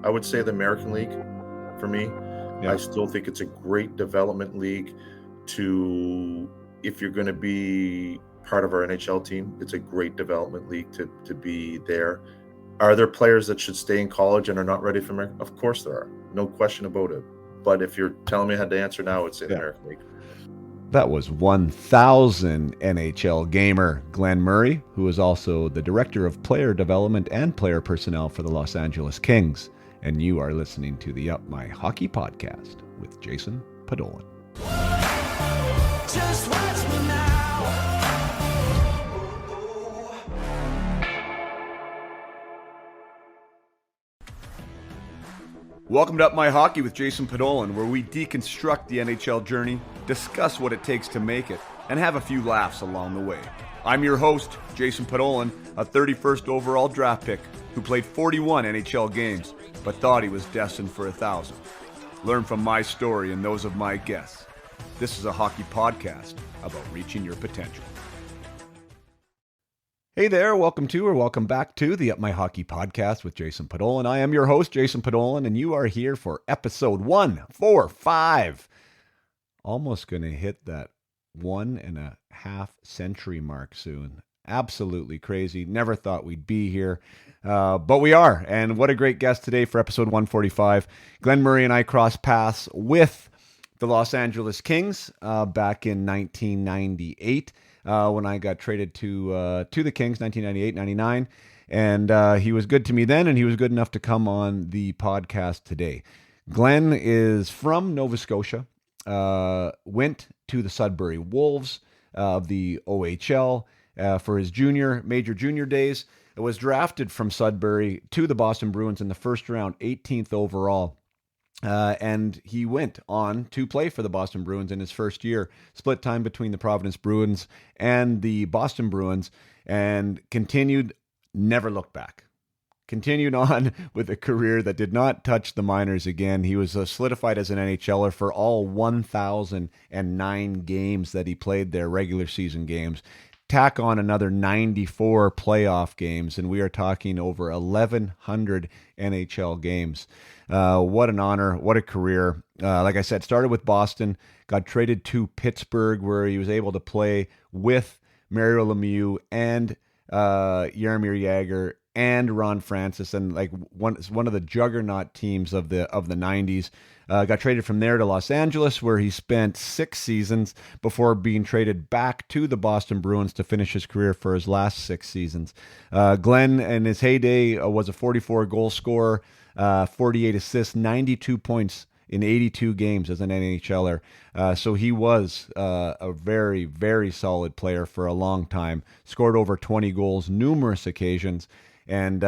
I would say the American League for me. Yeah. I still think it's a great development league if you're going to be part of our NHL team, it's a great development league to be there. Are there players that should stay in college and are not ready for America? Of course there are. No question about it. But if you're telling me I had to answer now, it's in the American League. That was 1,000 NHL gamer Glen Murray, who is also the Director of Player Development and Player Personnel for the Los Angeles Kings. And you are listening to the Up My Hockey podcast with Jason Podolin. Just watch me now. Welcome to Up My Hockey with Jason Podolin, where we deconstruct the NHL journey, discuss what it takes to make it, and have a few laughs along the way. I'm your host, Jason Podolin, a 31st overall draft pick who played 41 NHL games, but thought he was destined for 1,000. Learn from my story and those of my guests. This is a hockey podcast about reaching your potential. Hey there, welcome to or welcome back to the Up My Hockey podcast with Jason Podolin. I am your host, Jason Podolin, and you are here for episode 145. Almost going to hit that 1.5 century mark soon. Absolutely crazy. Never thought we'd be here, but we are. And what a great guest today for episode 145. Glen Murray and I crossed paths with the Los Angeles Kings back in 1998. When I got traded to the Kings, 1998-99. And he was good to me then, and he was good enough to come on the podcast today. Glen is from Nova Scotia, went to the Sudbury Wolves of the OHL for his major junior days. Was drafted from Sudbury to the Boston Bruins in the first round, 18th overall. And he went on to play for the Boston Bruins in his first year, split time between the Providence Bruins and the Boston Bruins, and never looked back. Continued on with a career that did not touch the minors again. He was solidified as an NHLer for all 1,009 games that he played there, regular season games. Tack on another 94 playoff games, and we are talking over 1,100 NHL games. What an honor, what a career. Like I said, started with Boston, got traded to Pittsburgh, where he was able to play with Mario Lemieux and Jaromir Jagr and Ron Francis, and like one of the juggernaut teams of the 90s. Got traded from there to Los Angeles, where he spent 6 seasons before being traded back to the Boston Bruins to finish his career for his last 6 seasons. Glen, in his heyday, was a 44 goal scorer, 48 assists, 92 points in 82 games as an NHLer. So he was a very, very solid player for a long time. Scored over 20 goals numerous occasions. And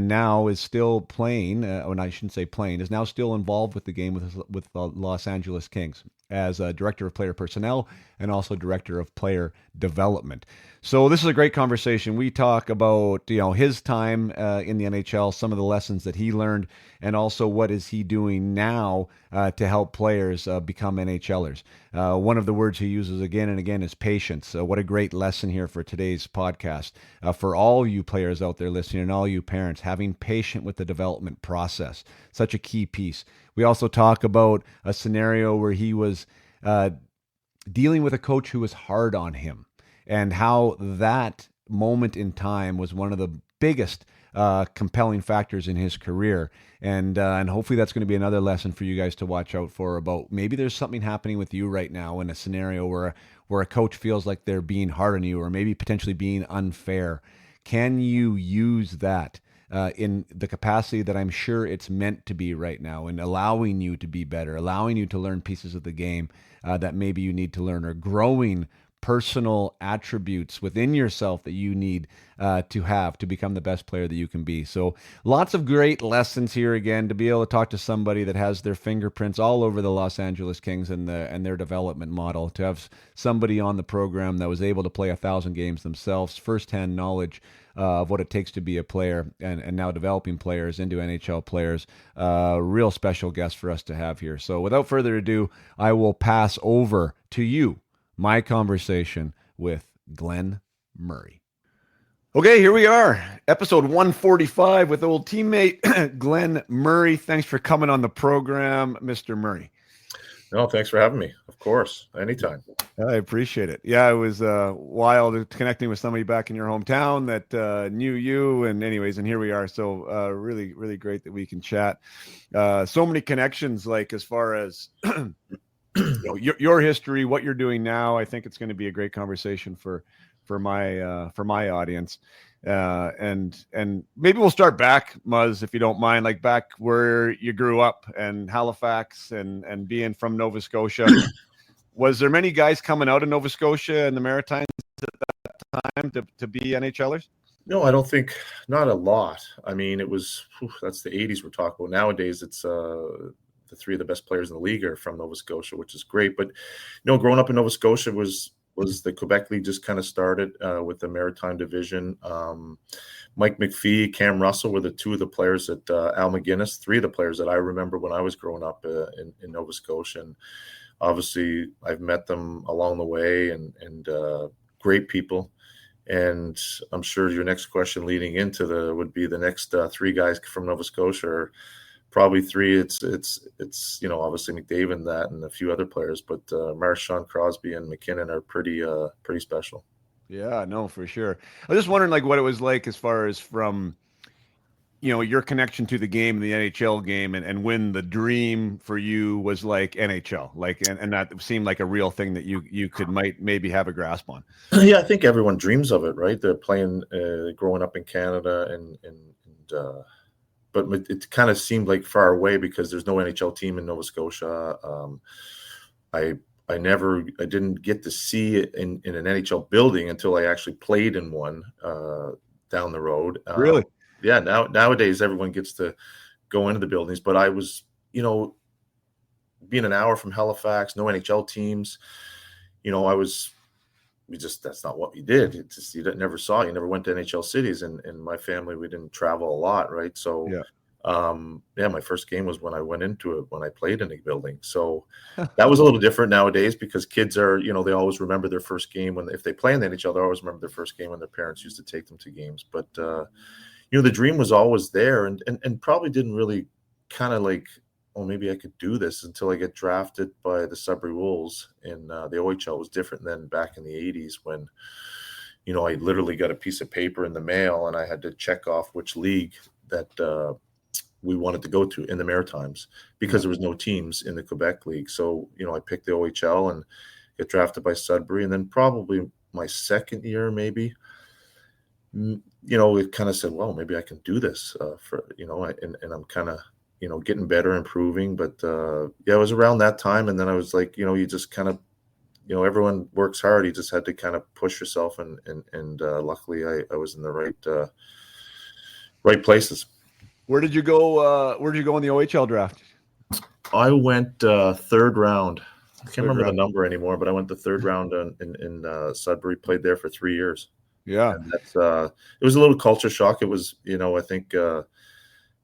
now is still playing, and I shouldn't say playing, is now still involved with the game with the Los Angeles Kings as a Director of Player Personnel and also Director of Player Development. So this is a great conversation. We talk about his time in the NHL, some of the lessons that he learned, and also what is he doing now to help players become NHLers. One of the words he uses again and again is patience. What a great lesson here for today's podcast. For all you players out there listening and all you parents, having patience with the development process, such a key piece. We also talk about a scenario where he was dealing with a coach who was hard on him, and how that moment in time was one of the biggest compelling factors in his career. And hopefully that's going to be another lesson for you guys to watch out for, about maybe there's something happening with you right now in a scenario where a coach feels like they're being hard on you, or maybe potentially being unfair. Can you use that in the capacity that I'm sure it's meant to be right now, and allowing you to be better, allowing you to learn pieces of the game that maybe you need to learn, or growing personal attributes within yourself that you need to have to become the best player that you can be. So lots of great lessons here, again, to be able to talk to somebody that has their fingerprints all over the Los Angeles Kings and their development model, to have somebody on the program that was able to play 1,000 games themselves, firsthand knowledge of what it takes to be a player, and now developing players into NHL players. Real special guest for us to have here. So without further ado, I will pass over to you my conversation with Glen Murray. Okay, here we are, episode 145 with old teammate Glen Murray. Thanks for coming on the program, Mr. Murray. No, thanks for having me. Of course, anytime. I appreciate it. Yeah, it was wild connecting with somebody back in your hometown that knew you. And anyways, and here we are. So really, really great that we can chat. So many connections, like as far as your history, what you're doing now. I think it's going to be a great conversation for my audience. And maybe we'll start back, Muzz, if you don't mind, like back where you grew up and Halifax and being from Nova Scotia. Was there many guys coming out of Nova Scotia and the Maritimes at that time to be NHLers? No, I don't think, not a lot. I mean, it was, that's the 80s we're talking about. Nowadays, it's the three of the best players in the league are from Nova Scotia, which is great. But, growing up in Nova Scotia was the Quebec League just kind of started with the Maritime Division. Mike McPhee, Cam Russell were the two of the players that Al McGuinness, three of the players that I remember when I was growing up in Nova Scotia. And obviously, I've met them along the way and great people. And I'm sure your next question leading into would be the next three guys from Nova Scotia, or probably three. It's obviously McDavid and that and a few other players, but Marchand, Crosby, and McKinnon are pretty special. Yeah, no, for sure. I was just wondering like what it was like as far as from your connection to the game, the NHL game, and when the dream for you was like NHL, like and that seemed like a real thing that you could maybe have a grasp on. Yeah, I think everyone dreams of it, right? They're playing, growing up in Canada, but it kind of seemed like far away because there's no NHL team in Nova Scotia. I didn't get to see it in an NHL building until I actually played in one down the road. Really? Yeah. Nowadays everyone gets to go into the buildings, but I was, being an hour from Halifax, no NHL teams. That's not what we did. It's just, you never saw it. You never went to NHL cities, and my family, we didn't travel a lot, right? So, my first game was when I went into it, when I played in a building. So that was a little different nowadays because kids are, they always remember their first game if they play in the NHL, they always remember their first game when their parents used to take them to games. But the dream was always there, and probably didn't really kind of like, oh, maybe I could do this until I get drafted by the Sudbury Wolves. And the OHL was different than back in the 80s when, I literally got a piece of paper in the mail and I had to check off which league that we wanted to go to in the Maritimes because there was no teams in the Quebec League. So, I picked the OHL and get drafted by Sudbury. And then probably my second year, maybe, it kind of said, well, maybe I can do this and I'm kind of, getting better, improving. But it was around that time. And then I was like, you just kind of, everyone works hard. You just had to kind of push yourself. And luckily I was in the right places. Where did you go? Where did you go in the OHL draft? I went third round. I can't remember the number anymore, but I went the third round in Sudbury, played there for 3 years. Yeah. And that's it was a little culture shock. It was, I think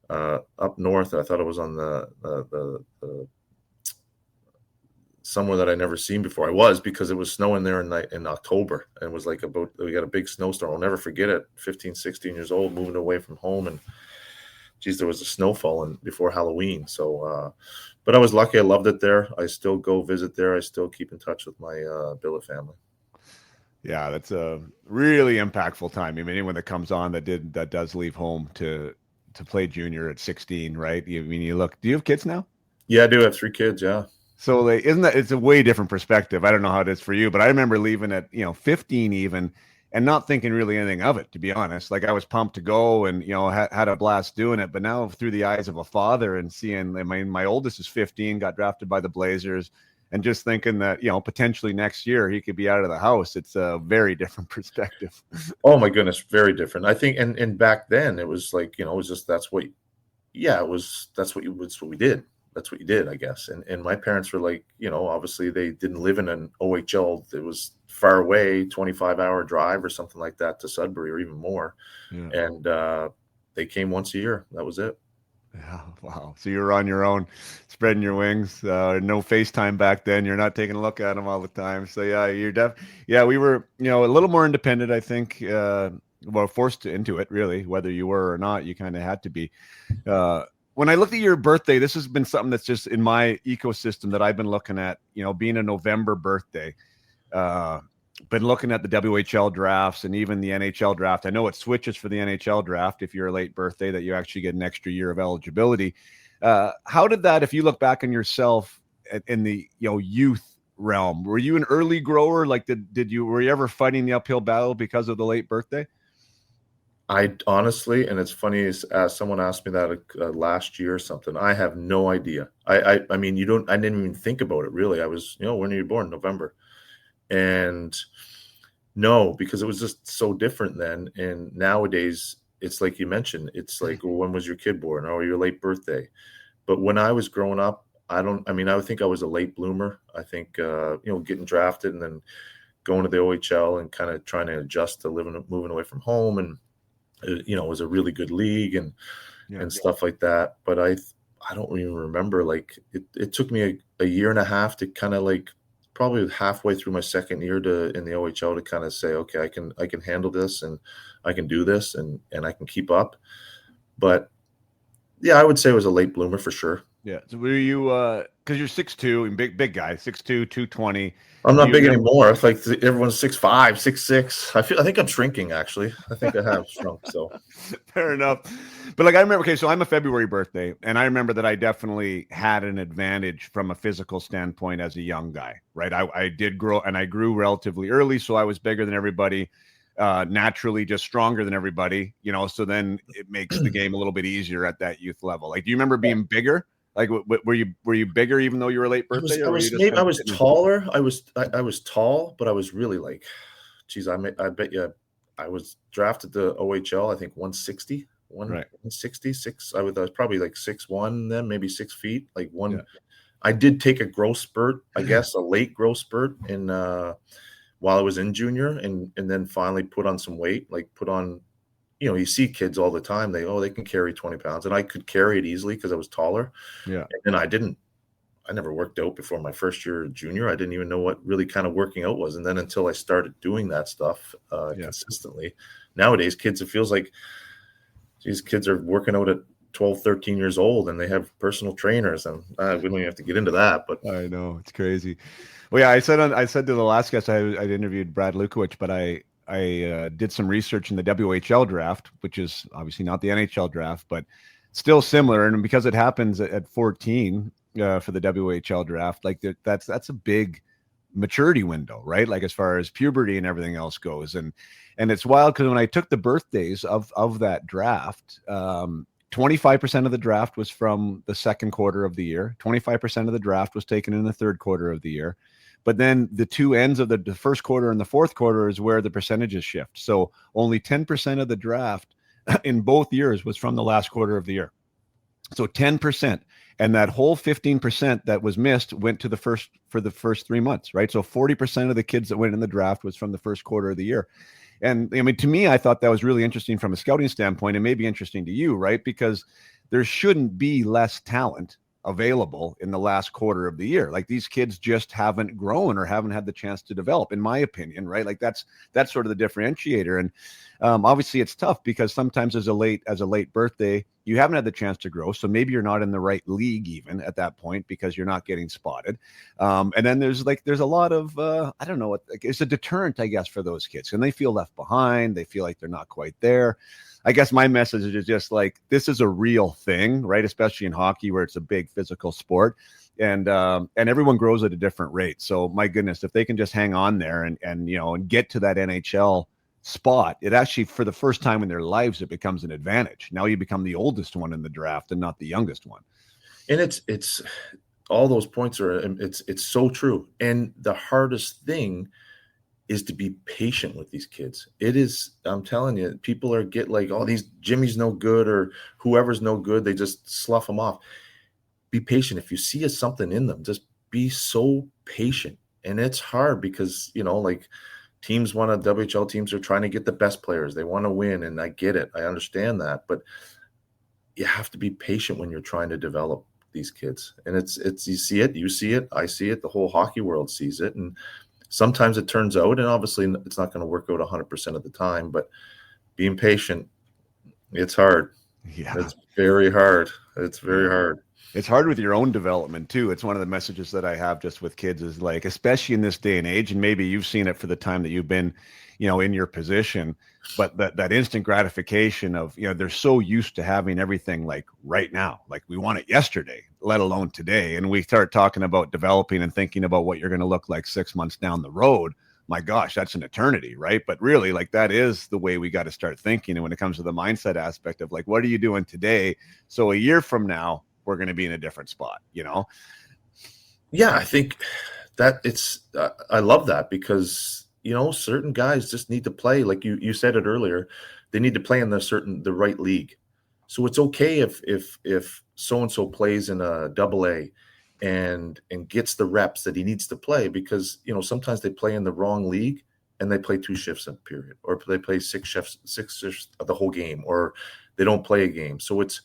up north, I thought it was on the somewhere that I never seen before. I was, because it was snowing there in October, and it was like we got a big snowstorm. I'll never forget it. 15, 16 years old, moving away from home, and geez, there was a snow falling before Halloween. So, but I was lucky. I loved it there. I still go visit there. I still keep in touch with my billet family. Yeah, that's a really impactful time. I mean, anyone that comes on that does leave home to play junior at 16, right? Do you have kids now? Yeah, I do have 3 kids. Yeah. So it's a way different perspective. I don't know how it is for you, but I remember leaving at 15 even, and not thinking really anything of it, to be honest. Like I was pumped to go and had a blast doing it. But now through the eyes of a father and seeing, my oldest is 15, got drafted by the Blazers, and just thinking that potentially next year he could be out of the house. It's a very different perspective. Oh my goodness, very different. I think, and back then it was like it was just that's what we did. That's what you did, I guess. And my parents were like, obviously they didn't live in an OHL. It was far away, 25-hour drive or something like that to Sudbury, or even more. Yeah. And they came once a year. That was it. Yeah, wow. So you were on your own, spreading your wings. No FaceTime back then. You're not taking a look at them all the time. So yeah, we were, a little more independent, I think. well, forced into it, really, whether you were or not. You kind of had to be. When I looked at your birthday, this has been something that's just in my ecosystem that I've been looking at, being a November birthday. Been looking at the WHL drafts and even the NHL draft. I know it switches for the NHL draft if you're a late birthday, that you actually get an extra year of eligibility. How did that, if you look back on yourself in the youth realm, were you an early grower? Like, were you ever fighting the uphill battle because of the late birthday? I honestly, and it's funny, as someone asked me that last year or something. I have no idea. I mean, I didn't even think about it really. I was, when are you born? November. And no, because it was just so different then. And nowadays, it's like you mentioned, it's like, well, when was your kid born? Oh, your late birthday. But when I was growing up, I would think I was a late bloomer. I think, getting drafted and then going to the OHL and kind of trying to adjust to moving away from home. And, it was a really good league and stuff like that. But I don't even remember, like, it took me a year and a half to kind of, like, probably halfway through my second year in the OHL to kind of say, okay, I can handle this and I can do this and I can keep up. But yeah, I would say it was a late bloomer for sure. Yeah. So were you, because you're 6'2", and big guy, 6'2", 220. I'm not big anymore. It's like everyone's 6'5", 6'6". I think I'm shrinking, actually. I think I have shrunk. So fair enough. But like, I remember, okay, so I'm a February birthday, and I remember that I definitely had an advantage from a physical standpoint as a young guy, right? I did grow, and I grew relatively early, so I was bigger than everybody, naturally just stronger than everybody, so then it makes the game a little bit easier at that youth level. Like, do you remember being bigger? Like, were you bigger even though you were late birthday? I was taller. I was tall, but I was really, like, geez, I bet you I was drafted to OHL, I think 160, 166. I was probably like 6'1", then maybe 6 feet, like one. Yeah. I did take a growth spurt, I guess, a late growth spurt in while I was in junior, and then finally put on some weight, like put on, you see kids all the time. They can carry 20 pounds, and I could carry it easily because I was taller. Yeah. And I never worked out before my first year of junior. I didn't even know what really kind of working out was. And then until I started doing that stuff consistently, nowadays it feels like these kids are working out at 12, 13 years old, and they have personal trainers, and we don't even have to get into that. But I know, it's crazy. Well, yeah, I said to the last guest I'd interviewed, Brad Lukowicz, but I did some research in the WHL draft, which is obviously not the NHL draft, but still similar. And because it happens at 14 for the WHL draft, like that's a big maturity window, right? Like, as far as puberty and everything else goes. And it's wild because when I took the birthdays of that draft, 25% of the draft was from the second quarter of the year. 25% of the draft was taken in the third quarter of the year. But then the two ends of the first quarter and the fourth quarter is where the percentages shift. So only 10% of the draft in both years was from the last quarter of the year. So 10%. And that whole 15% that was missed went to for the first 3 months, right? So 40% of the kids that went in the draft was from the first quarter of the year. And I mean, to me, I thought that was really interesting from a scouting standpoint, and maybe interesting to you, right? Because there shouldn't be less talent available in the last quarter of the year. Like, these kids just haven't grown or haven't had the chance to develop, in my opinion, right? Like, that's sort of the differentiator. And obviously it's tough because sometimes as a late birthday, you haven't had the chance to grow. So maybe you're not in the right league even at that point because you're not getting spotted. And then there's a lot of, I don't know, it's a deterrent, I guess, for those kids. And they feel left behind. They feel like they're not quite there. I guess my message is just like, this is a real thing, right? Especially in hockey, where it's a big physical sport, and everyone grows at a different rate. So my goodness, if they can just hang on there and get to that NHL spot, it actually, for the first time in their lives, it becomes an advantage. Now you become the oldest one in the draft and not the youngest one. And it's all those points are, it's so true. And the hardest thing is to be patient with these kids. It is, I'm telling you, people like, oh, these Jimmy's no good or whoever's no good. They just slough them off. Be patient. If you see something in them, just be so patient. And it's hard because, like, WHL teams are trying to get the best players. They want to win. And I get it. I understand that. But you have to be patient when you're trying to develop these kids. And it's, you see it, I see it, the whole hockey world sees it. And sometimes it turns out, and obviously it's not going to work out 100% of the time, but being patient. It's hard. Yeah. It's very hard. It's very hard. It's hard with your own development too. It's one of the messages that I have just with kids is like, especially in this day and age, and maybe you've seen it for the time that you've been, in your position, but that instant gratification of, they're so used to having everything like right now, like we want it yesterday, let alone today. And we start talking about developing and thinking about what you're going to look like 6 months down the road. My gosh, that's an eternity, right? But really, like that is the way we got to start thinking. And when it comes to the mindset aspect of like, what are you doing today? So a year from now, we're going to be in a different spot, Yeah, I think that I love that because, certain guys just need to play. Like you said it earlier, they need to play in the right league. So it's okay if so-and-so plays in a AA and gets the reps that he needs to play because, sometimes they play in the wrong league and they play 2 shifts in a period, or they play 6 shifts of the whole game, or they don't play a game. So it's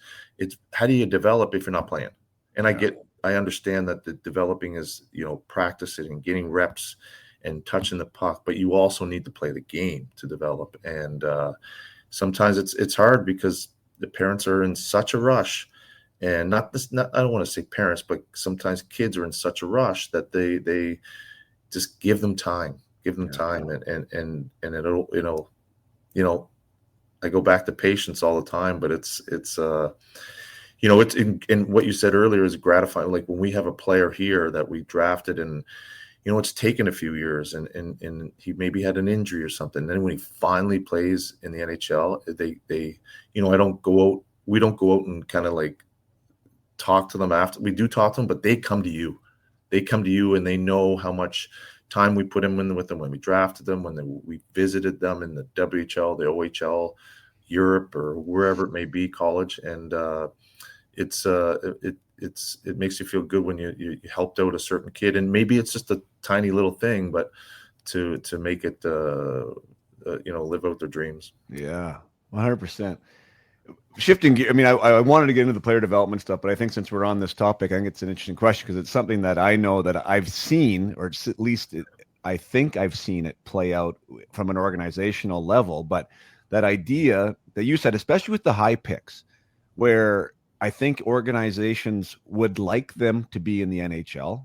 how do you develop if you're not playing? And I understand that the developing is, practicing and getting reps and touching the puck, but you also need to play the game to develop. And sometimes it's hard because the parents are in such a rush, and I don't want to say parents, but sometimes kids are in such a rush that they just give them time, and it'll, I go back to patience all the time, but it's in what you said earlier is gratifying. Like when we have a player here that we drafted and, it's taken a few years and he maybe had an injury or something. And then when he finally plays in the NHL, we don't go out and kind of like talk to them after. We do talk to them, but they come to you. They come to you and they know how much time we put in with them when we drafted them, we visited them in the WHL, the OHL, Europe, or wherever it may be, college. And it makes you feel good when you helped out a certain kid, and maybe it's just a tiny little thing, but to make it live out their dreams. Yeah, 100%. Shifting gear. I mean, I wanted to get into the player development stuff, but I think since we're on this topic, I think it's an interesting question because it's something that I know that I've seen, or at least I think I've seen it play out from an organizational level. But that idea that you said, especially with the high picks, where I think organizations would like them to be in the NHL,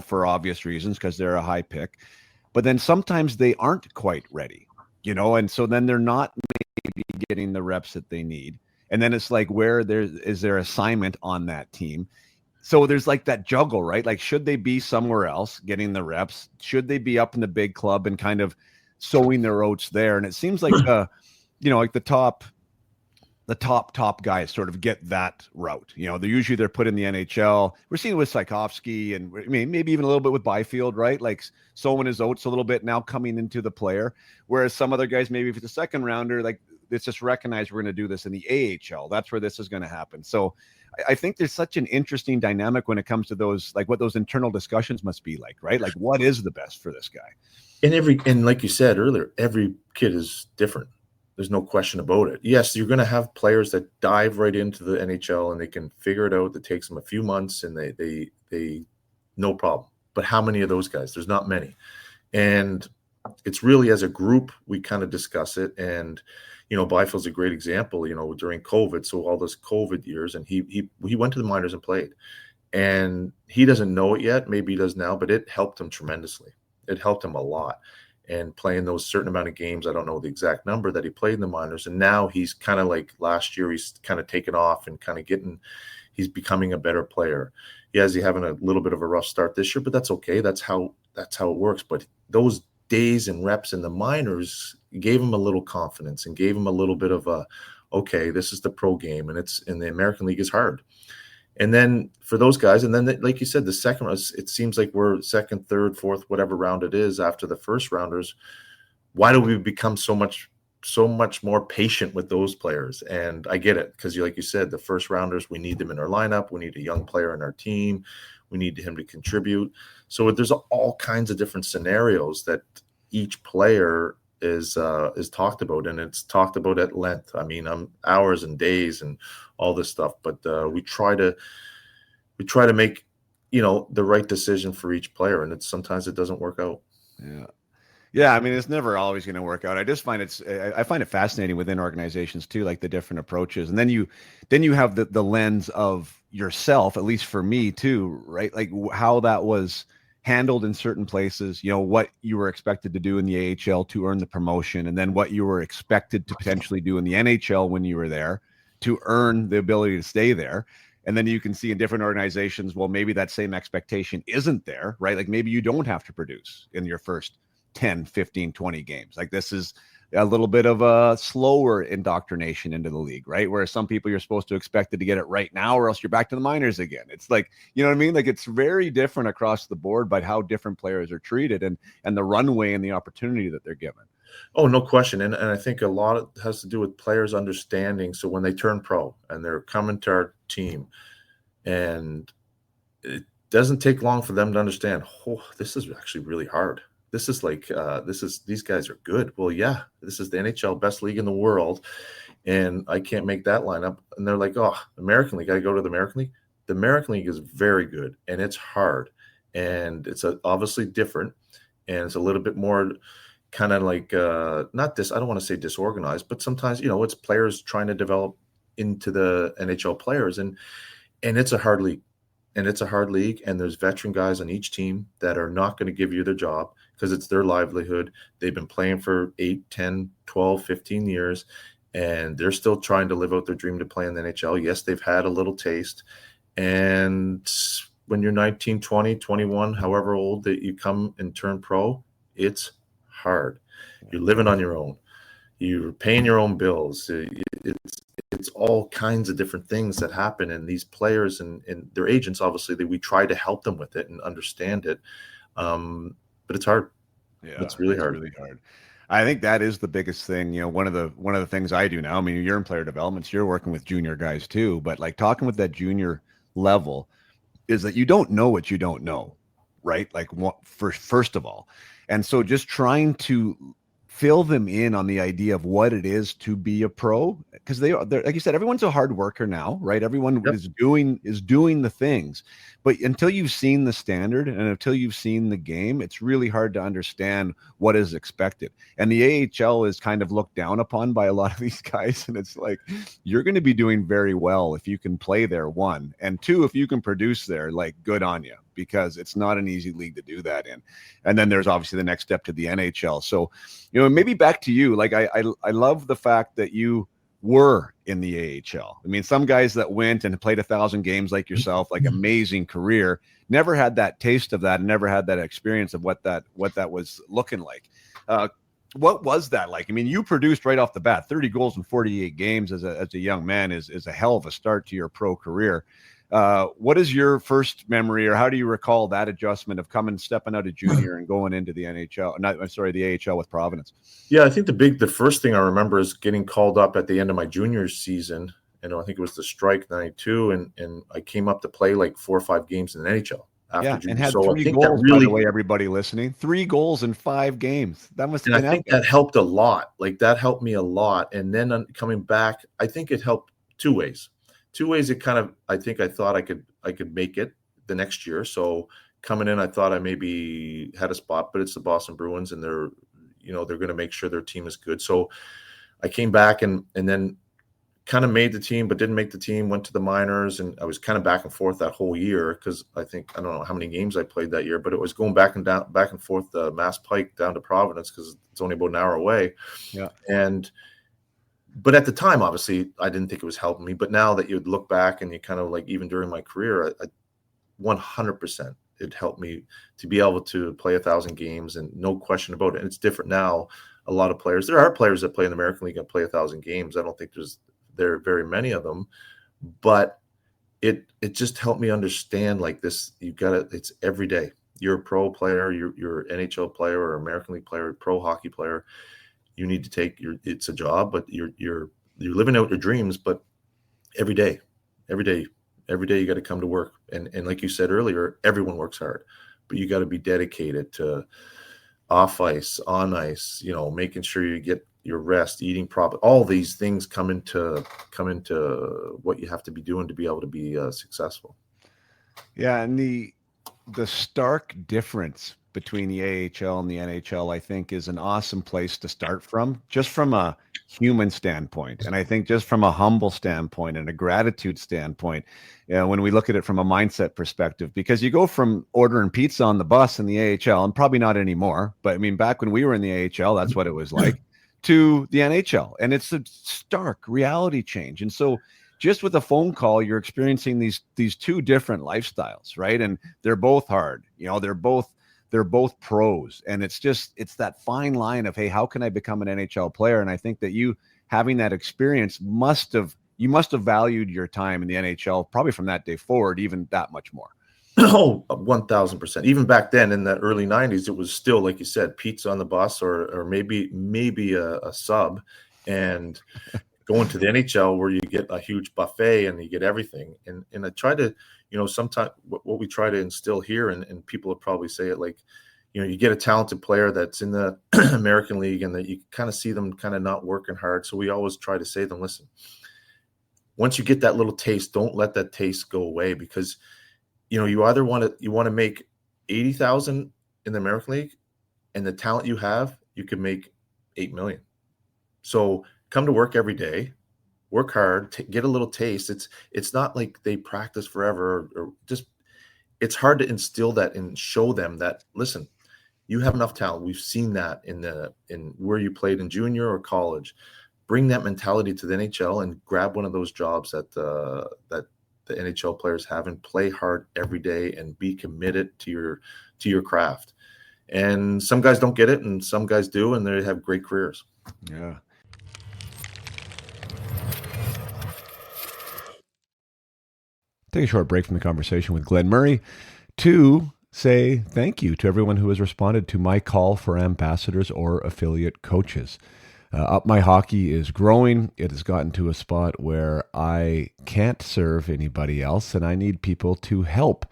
for obvious reasons, because they're a high pick, but then sometimes they aren't quite ready, and so then they're not maybe getting the reps that they need. And then it's like, where is their assignment on that team? So there's like that juggle, right? Like, should they be somewhere else getting the reps? Should they be up in the big club and kind of sowing their oats there? And it seems like, like the top guys sort of get that route. They're put in the NHL. We're seeing it with Tchaikovsky and maybe even a little bit with Byfield, right? Like sowing his oats a little bit now coming into the player. Whereas some other guys, maybe if it's a second rounder, like it's just recognized we're going to do this in the AHL. That's where this is going to happen. So I think there's such an interesting dynamic when it comes to those, like what those internal discussions must be like, right? Like what is the best for this guy? And like you said earlier, every kid is different. There's no question about it. Yes, you're going to have players that dive right into the NHL and they can figure it out. It takes them a few months and they no problem. But how many of those guys? There's not many. And it's really as a group, we kind of discuss it. And, Byfield's a great example, during COVID. So all those COVID years, and he went to the minors and played. And he doesn't know it yet. Maybe he does now, but it helped him tremendously. It helped him a lot. And playing those certain amount of games, I don't know the exact number that he played in the minors. And now he's kind of like last year, he's kind of taken off and kind of he's becoming a better player. Yeah, he's having a little bit of a rough start this year, but that's okay. That's how it works. But those days and reps in the minors gave him a little confidence and gave him a little bit of okay, this is the pro game, and it's in the American League is hard. And then for those guys, and then like you said, the second round, it seems like we're second, third, fourth, whatever round it is after the first rounders. Why do we become so much more patient with those players? And I get it, because like you said, the first rounders, we need them in our lineup. We need a young player in our team. We need him to contribute. So there's all kinds of different scenarios that each player is talked about, and it's talked about at length. I mean, hours and days and all this stuff, but we try to make the right decision for each player, and sometimes it doesn't work out. Yeah. Yeah, I mean, it's never always going to work out. I just find I find it fascinating within organizations too, like the different approaches. And then you have the lens of yourself, at least for me too, right? Like how that was handled in certain places, what you were expected to do in the AHL to earn the promotion, and then what you were expected to potentially do in the NHL when you were there to earn the ability to stay there. And then you can see in different organizations, well, maybe that same expectation isn't there, right? Like maybe you don't have to produce in your first 10, 15, 20 games. Like this is a little bit of a slower indoctrination into the league, right? Where some people you're supposed to expect to get it right now, or else you're back to the minors again. It's like, you know what I mean? Like it's very different across the board by how different players are treated and the runway and the opportunity that they're given. Oh, no question. And I think a lot of has to do with players understanding. So when they turn pro and they're coming to our team, and it doesn't take long for them to understand, oh, this is actually really hard. This is like, these guys are good. Well, yeah, this is the NHL, best league in the world. And I can't make that lineup. And they're like, oh, American League, I go to the American League. The American League is very good and it's hard. And it's obviously different. And it's a little bit more kind of like, I don't want to say disorganized, but sometimes, it's players trying to develop into the NHL players. And it's a hard league. And it's a hard league, and there's veteran guys on each team that are not going to give you their job because it's their livelihood. They've been playing for 8, 10, 12, 15 years, and they're still trying to live out their dream to play in the NHL. Yes, they've had a little taste. And when you're 19, 20, 21, however old that you come and turn pro, it's hard. You're living on your own. You're paying your own bills. It's all kinds of different things that happen, and these players and their agents, obviously, we try to help them with it and understand it. But it's hard. Yeah, it's really hard. Really hard. I think that is the biggest thing. One of the things I do now. I mean, you're in player development, so you're working with junior guys too. But like talking with that junior level, is that you don't know what you don't know, right? Like first of all, and so just trying to fill them in on the idea of what it is to be a pro, because they're like you said, everyone's a hard worker now, right? Everyone is doing the things, but until you've seen the standard and until you've seen the game, it's really hard to understand what is expected. And the AHL is kind of looked down upon by a lot of these guys, and it's like you're going to be doing very well if you can play there, one, and two, if you can produce there, like good on you, because it's not an easy league to do that in. And then there's obviously the next step to the NHL. So, maybe back to you. Like I love the fact that you were in the AHL. I mean, some guys that went and played 1,000 games like yourself, like amazing career, never had that taste of that and never had that experience of what that was looking like. What was that like? I mean, you produced right off the bat 30 goals in 48 games as a young man is a hell of a start to your pro career. What is your first memory, or how do you recall that adjustment of stepping out of junior and going into the NHL? The AHL with Providence. Yeah, I think the first thing I remember is getting called up at the end of my junior season. I think it was the strike 92, and I came up to play like 4 or 5 games in the NHL after junior. And had so 3 I think goals, that really, by the way, everybody listening, 3 goals in 5 games. That must have been. I think that helped a lot. Like that helped me a lot. And then coming back, I think it helped 2 ways. 2 ways it kind of, I thought I could make it the next year. So coming in, I thought I maybe had a spot, but it's the Boston Bruins, and they're going to make sure their team is good. So I came back and then kind of made the team, but didn't make the team, went to the minors, and I was kind of back and forth that whole year because I don't know how many games I played that year, but it was going back and forth the Mass Pike down to Providence because it's only about an hour away. Yeah. But at the time, obviously, I didn't think it was helping me. But now that you look back and you kind of like, even during my career, I 100% it helped me to be able to play 1,000 games, and no question about it. And it's different now. A lot of players, there are players that play in the American League and play 1,000 games. I don't think there are very many of them, but it just helped me understand like this. It's every day. You're a pro player, you're an NHL player or American League player, pro hockey player. You need to take it's a job, but you're living out your dreams. But every day you got to come to work. And like you said earlier, everyone works hard, but you got to be dedicated to off ice, on ice, making sure you get your rest, eating proper. All these things come into what you have to be doing to be able to be successful. Yeah. And the stark difference between the AHL and the NHL, I think, is an awesome place to start from, just from a human standpoint. And I think just from a humble standpoint and a gratitude standpoint, when we look at it from a mindset perspective, because you go from ordering pizza on the bus in the AHL, and probably not anymore, but I mean, back when we were in the AHL, that's what it was like, to the NHL. And it's a stark reality change. And so just with a phone call, you're experiencing these two different lifestyles, right? And they're both hard. They're both pros. And it's that fine line of, hey, how can I become an NHL player? And I think that you having that experience must have valued your time in the NHL probably from that day forward, even that much more. Oh, 1,000%. Even back then in the early 90s, it was still, like you said, pizza on the bus or maybe a sub, and going to the NHL where you get a huge buffet and you get everything. And I try to, sometimes what we try to instill here, and people would probably say it like, you get a talented player that's in the American League and that you kind of see them kind of not working hard. So we always try to say to them, listen, once you get that little taste, don't let that taste go away, because you either want to make 80,000 in the American League, and the talent you have, you could make 8 million. So come to work every day, work hard, get a little taste. It's not like they practice forever or just, it's hard to instill that and show them that, listen, you have enough talent. We've seen that in where you played in junior or college. Bring that mentality to the NHL and grab one of those jobs that the NHL players have, and play hard every day and be committed to your craft. And some guys don't get it and some guys do, and they have great careers. Yeah. Take a short break from the conversation with Glen Murray to say thank you to everyone who has responded to my call for ambassadors or affiliate coaches. Up My Hockey is growing. It has gotten to a spot where I can't serve anybody else, and I need people to help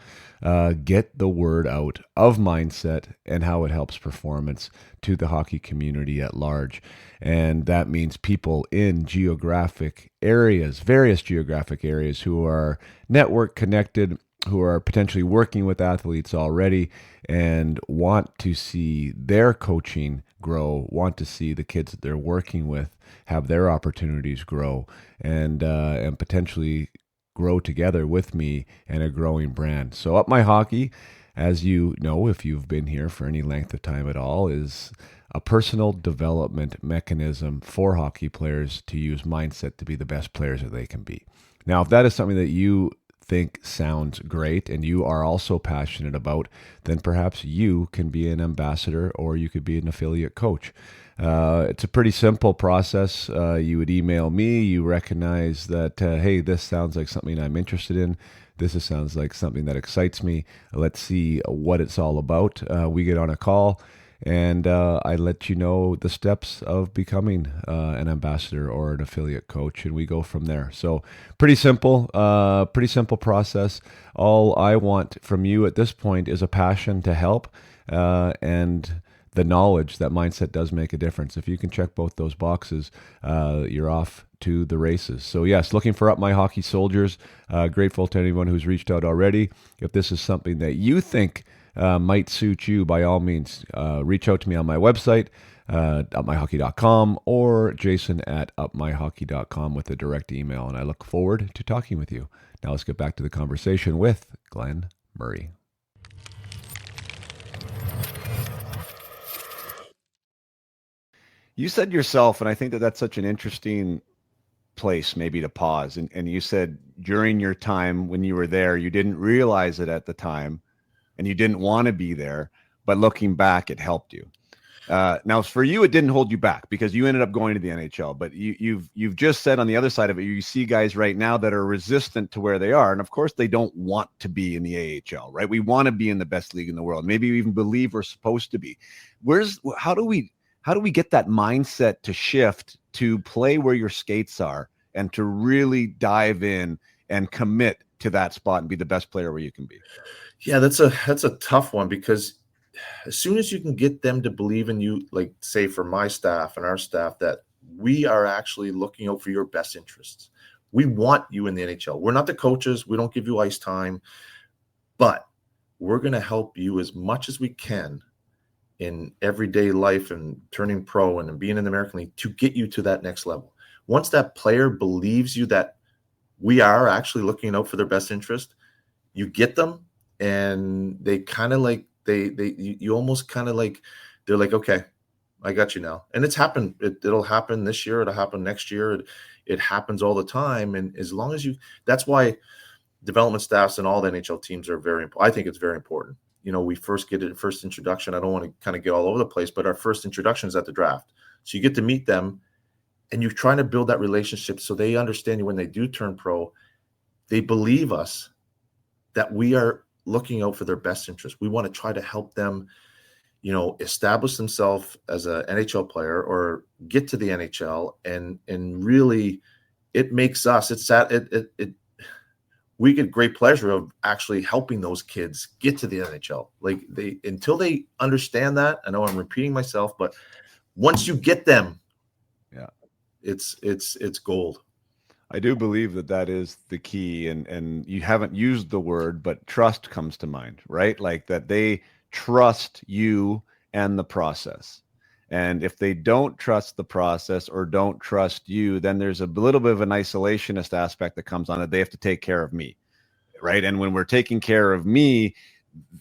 get the word out of mindset and how it helps performance to the hockey community at large. And that means people in geographic areas, various geographic areas, who are network connected, who are potentially working with athletes already and want to see their coaching grow, want to see the kids that they're working with have their opportunities grow, and potentially grow together with me and a growing brand. So Up My Hockey, as you know, if you've been here for any length of time at all, is a personal development mechanism for hockey players to use mindset to be the best players that they can be. Now, if that is something that you think sounds great and you are also passionate about, then perhaps you can be an ambassador or you could be an affiliate coach. It's a pretty simple process. You would email me. You recognize that, hey, this sounds like something I'm interested in. This sounds like something that excites me. Let's see what it's all about. We get on a call, and I let you know the steps of becoming an ambassador or an affiliate coach, and we go from there. So pretty simple process. All I want from you at this point is a passion to help and the knowledge that mindset does make a difference. If you can check both those boxes, you're off to the races. So yes, looking for Up My Hockey soldiers. Grateful to anyone who's reached out already. If this is something that you think might suit you, by all means, reach out to me on my website, upmyhockey.com, or jason@upmyhockey.com with a direct email, and I look forward to talking with you. Now let's get back to the conversation with Glen Murray. You said yourself, and I think that that's such an interesting place maybe to pause, and you said during your time when you were there, you didn't realize it at the time, and you didn't want to be there, but looking back, it helped you. Now, for you, it didn't hold you back because you ended up going to the NHL. But you've just said on the other side of it, you see guys right now that are resistant to where they are, and of course, they don't want to be in the AHL, right? We want to be in the best league in the world. Maybe we even believe we're supposed to be. How do we get that mindset to shift to play where your skates are and to really dive in and commit to that spot and be the best player where you can be? Yeah, that's a tough one, because as soon as you can get them to believe in you, like say for my staff and our staff, that we are actually looking out for your best interests. We want you in the NHL. We're not the coaches. We don't give you ice time, but we're going to help you as much as we can in everyday life and turning pro and being in the American League to get you to that next level. Once that player believes you that we are actually looking out for their best interest, you get them, and they kind of like you almost kind of like, they're like, okay, I got you now. And it's happened. It'll happen this year. It'll happen next year. It happens all the time. And as long as that's why development staffs and all the NHL teams are very important. I think it's very important. We first get a first introduction. I don't want to kind of get all over the place, but our first introduction is at the draft. So you get to meet them, and you're trying to build that relationship so they understand you when they do turn pro. They believe us that we are looking out for their best interest. We want to try to help them, establish themselves as an NHL player or get to the NHL, and really, it makes us. We get great pleasure of actually helping those kids get to the NHL. Like until they understand that. I know I'm repeating myself, but once you get them, yeah, it's gold. I do believe that is the key, and you haven't used the word, but trust comes to mind, right? Like that they trust you and the process. And if they don't trust the process or don't trust you, then there's a little bit of an isolationist aspect that comes on it. They have to take care of me, right? And when we're taking care of me,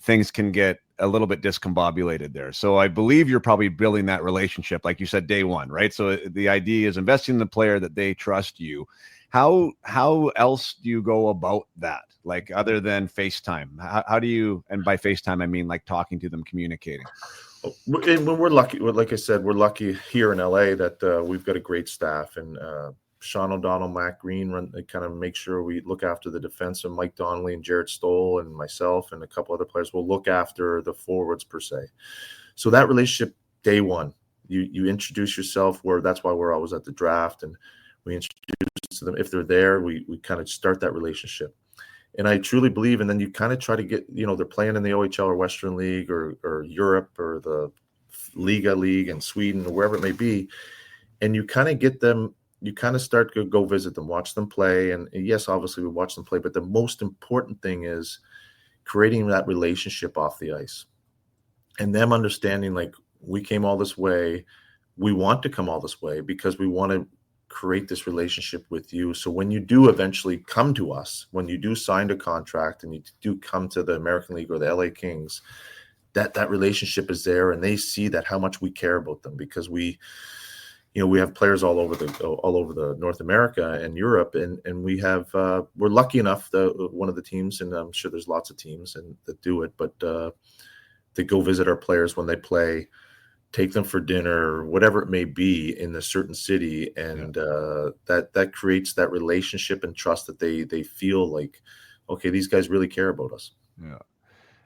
things can get a little bit discombobulated there. So I believe you're probably building that relationship, like you said, day one, right? So the idea is investing in the player that they trust you. How else do you go about that? Like other than FaceTime, how do you, and by FaceTime, I mean like talking to them, communicating. And when we're lucky, like I said, we're lucky here in LA that we've got a great staff, and Sean O'Donnell, Matt Green kind of make sure we look after the defense, and Mike Donnelly and Jared Stoll and myself and a couple other players will look after the forwards per se. So that relationship, day one, you introduce yourself, that's why we're always at the draft, and we introduce to them. If they're there, we kind of start that relationship. And I truly believe, and then you kind of try to get, they're playing in the OHL or Western League or Europe or the Liga League in Sweden or wherever it may be. And you kind of get them, you kind of start to go visit them, watch them play. And yes, obviously we watch them play, but the most important thing is creating that relationship off the ice and them understanding, like, we came all this way. We want to come all this way because we want to create this relationship with you. So when you do eventually come to us, when you do sign a contract and you do come to the American League or the LA Kings, that relationship is there, and they see that how much we care about them, because we have players all over the North America and Europe, and we have we're lucky enough that one of the teams, and I'm sure there's lots of teams that do it, but to go visit our players when they play, take them for dinner, whatever it may be in a certain city. And that creates that relationship and trust that they feel like, okay, these guys really care about us. Yeah.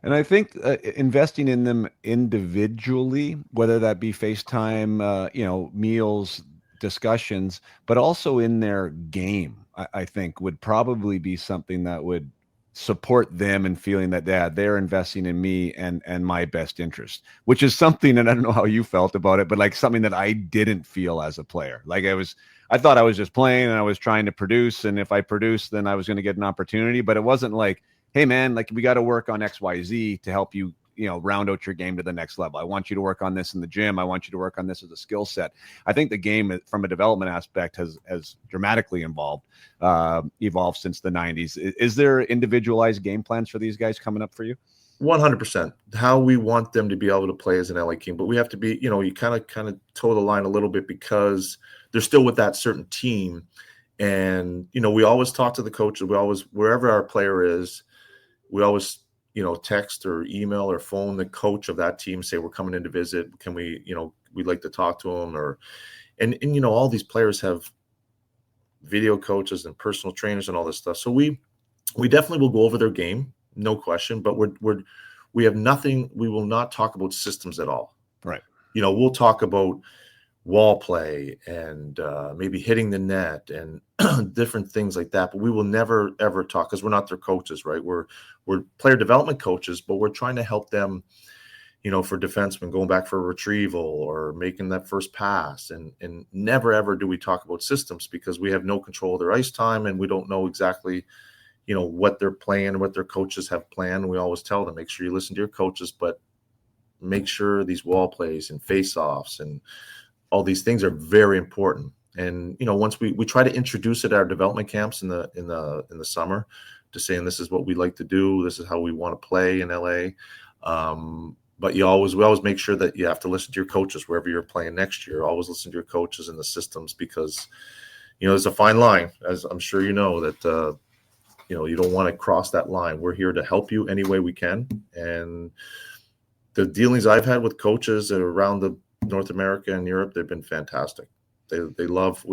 And I think investing in them individually, whether that be FaceTime, meals, discussions, but also in their game, I think would probably be something that would support them and feeling that they're investing in me and my best interest, which is something, and I don't know how you felt about it, but like something that I didn't feel as a player. Like I thought I was just playing and I was trying to produce, and if I produced, then I was going to get an opportunity. But it wasn't like, hey man, like we got to work on XYZ to help you, round out your game to the next level. I want you to work on this in the gym. I want you to work on this as a skill set. I think the game from a development aspect has dramatically evolved since the 90s. Is there individualized game plans for these guys coming up for you? 100%. How we want them to be able to play as an LA King, but we have to be, you kind of toe the line a little bit because they're still with that certain team. And, we always talk to the coaches. We always, wherever our player is, we always, text or email or phone the coach of that team, say, we're coming in to visit. Can we, we'd like to talk to them, and all these players have video coaches and personal trainers and all this stuff. So we definitely will go over their game, no question, but we have nothing. We will not talk about systems at all. Right. We'll talk about wall play and maybe hitting the net and different things like that, but we will never ever talk, because we're not their coaches, right? We're player development coaches, but we're trying to help them, for defensemen going back for a retrieval or making that first pass, and never ever do we talk about systems, because we have no control of their ice time and we don't know exactly what they're playing, what their coaches have planned. We always tell them, make sure you listen to your coaches, but make sure these wall plays and face-offs and all these things are very important. And once we try to introduce it at our development camps in the summer, to saying this is what we like to do, this is how we want to play in LA. But we always make sure that you have to listen to your coaches wherever you're playing next year. Always listen to your coaches and the systems, because there's a fine line, as I'm sure that you don't want to cross that line. We're here to help you any way we can. And the dealings I've had with coaches around the North America and Europe, they've been fantastic. They love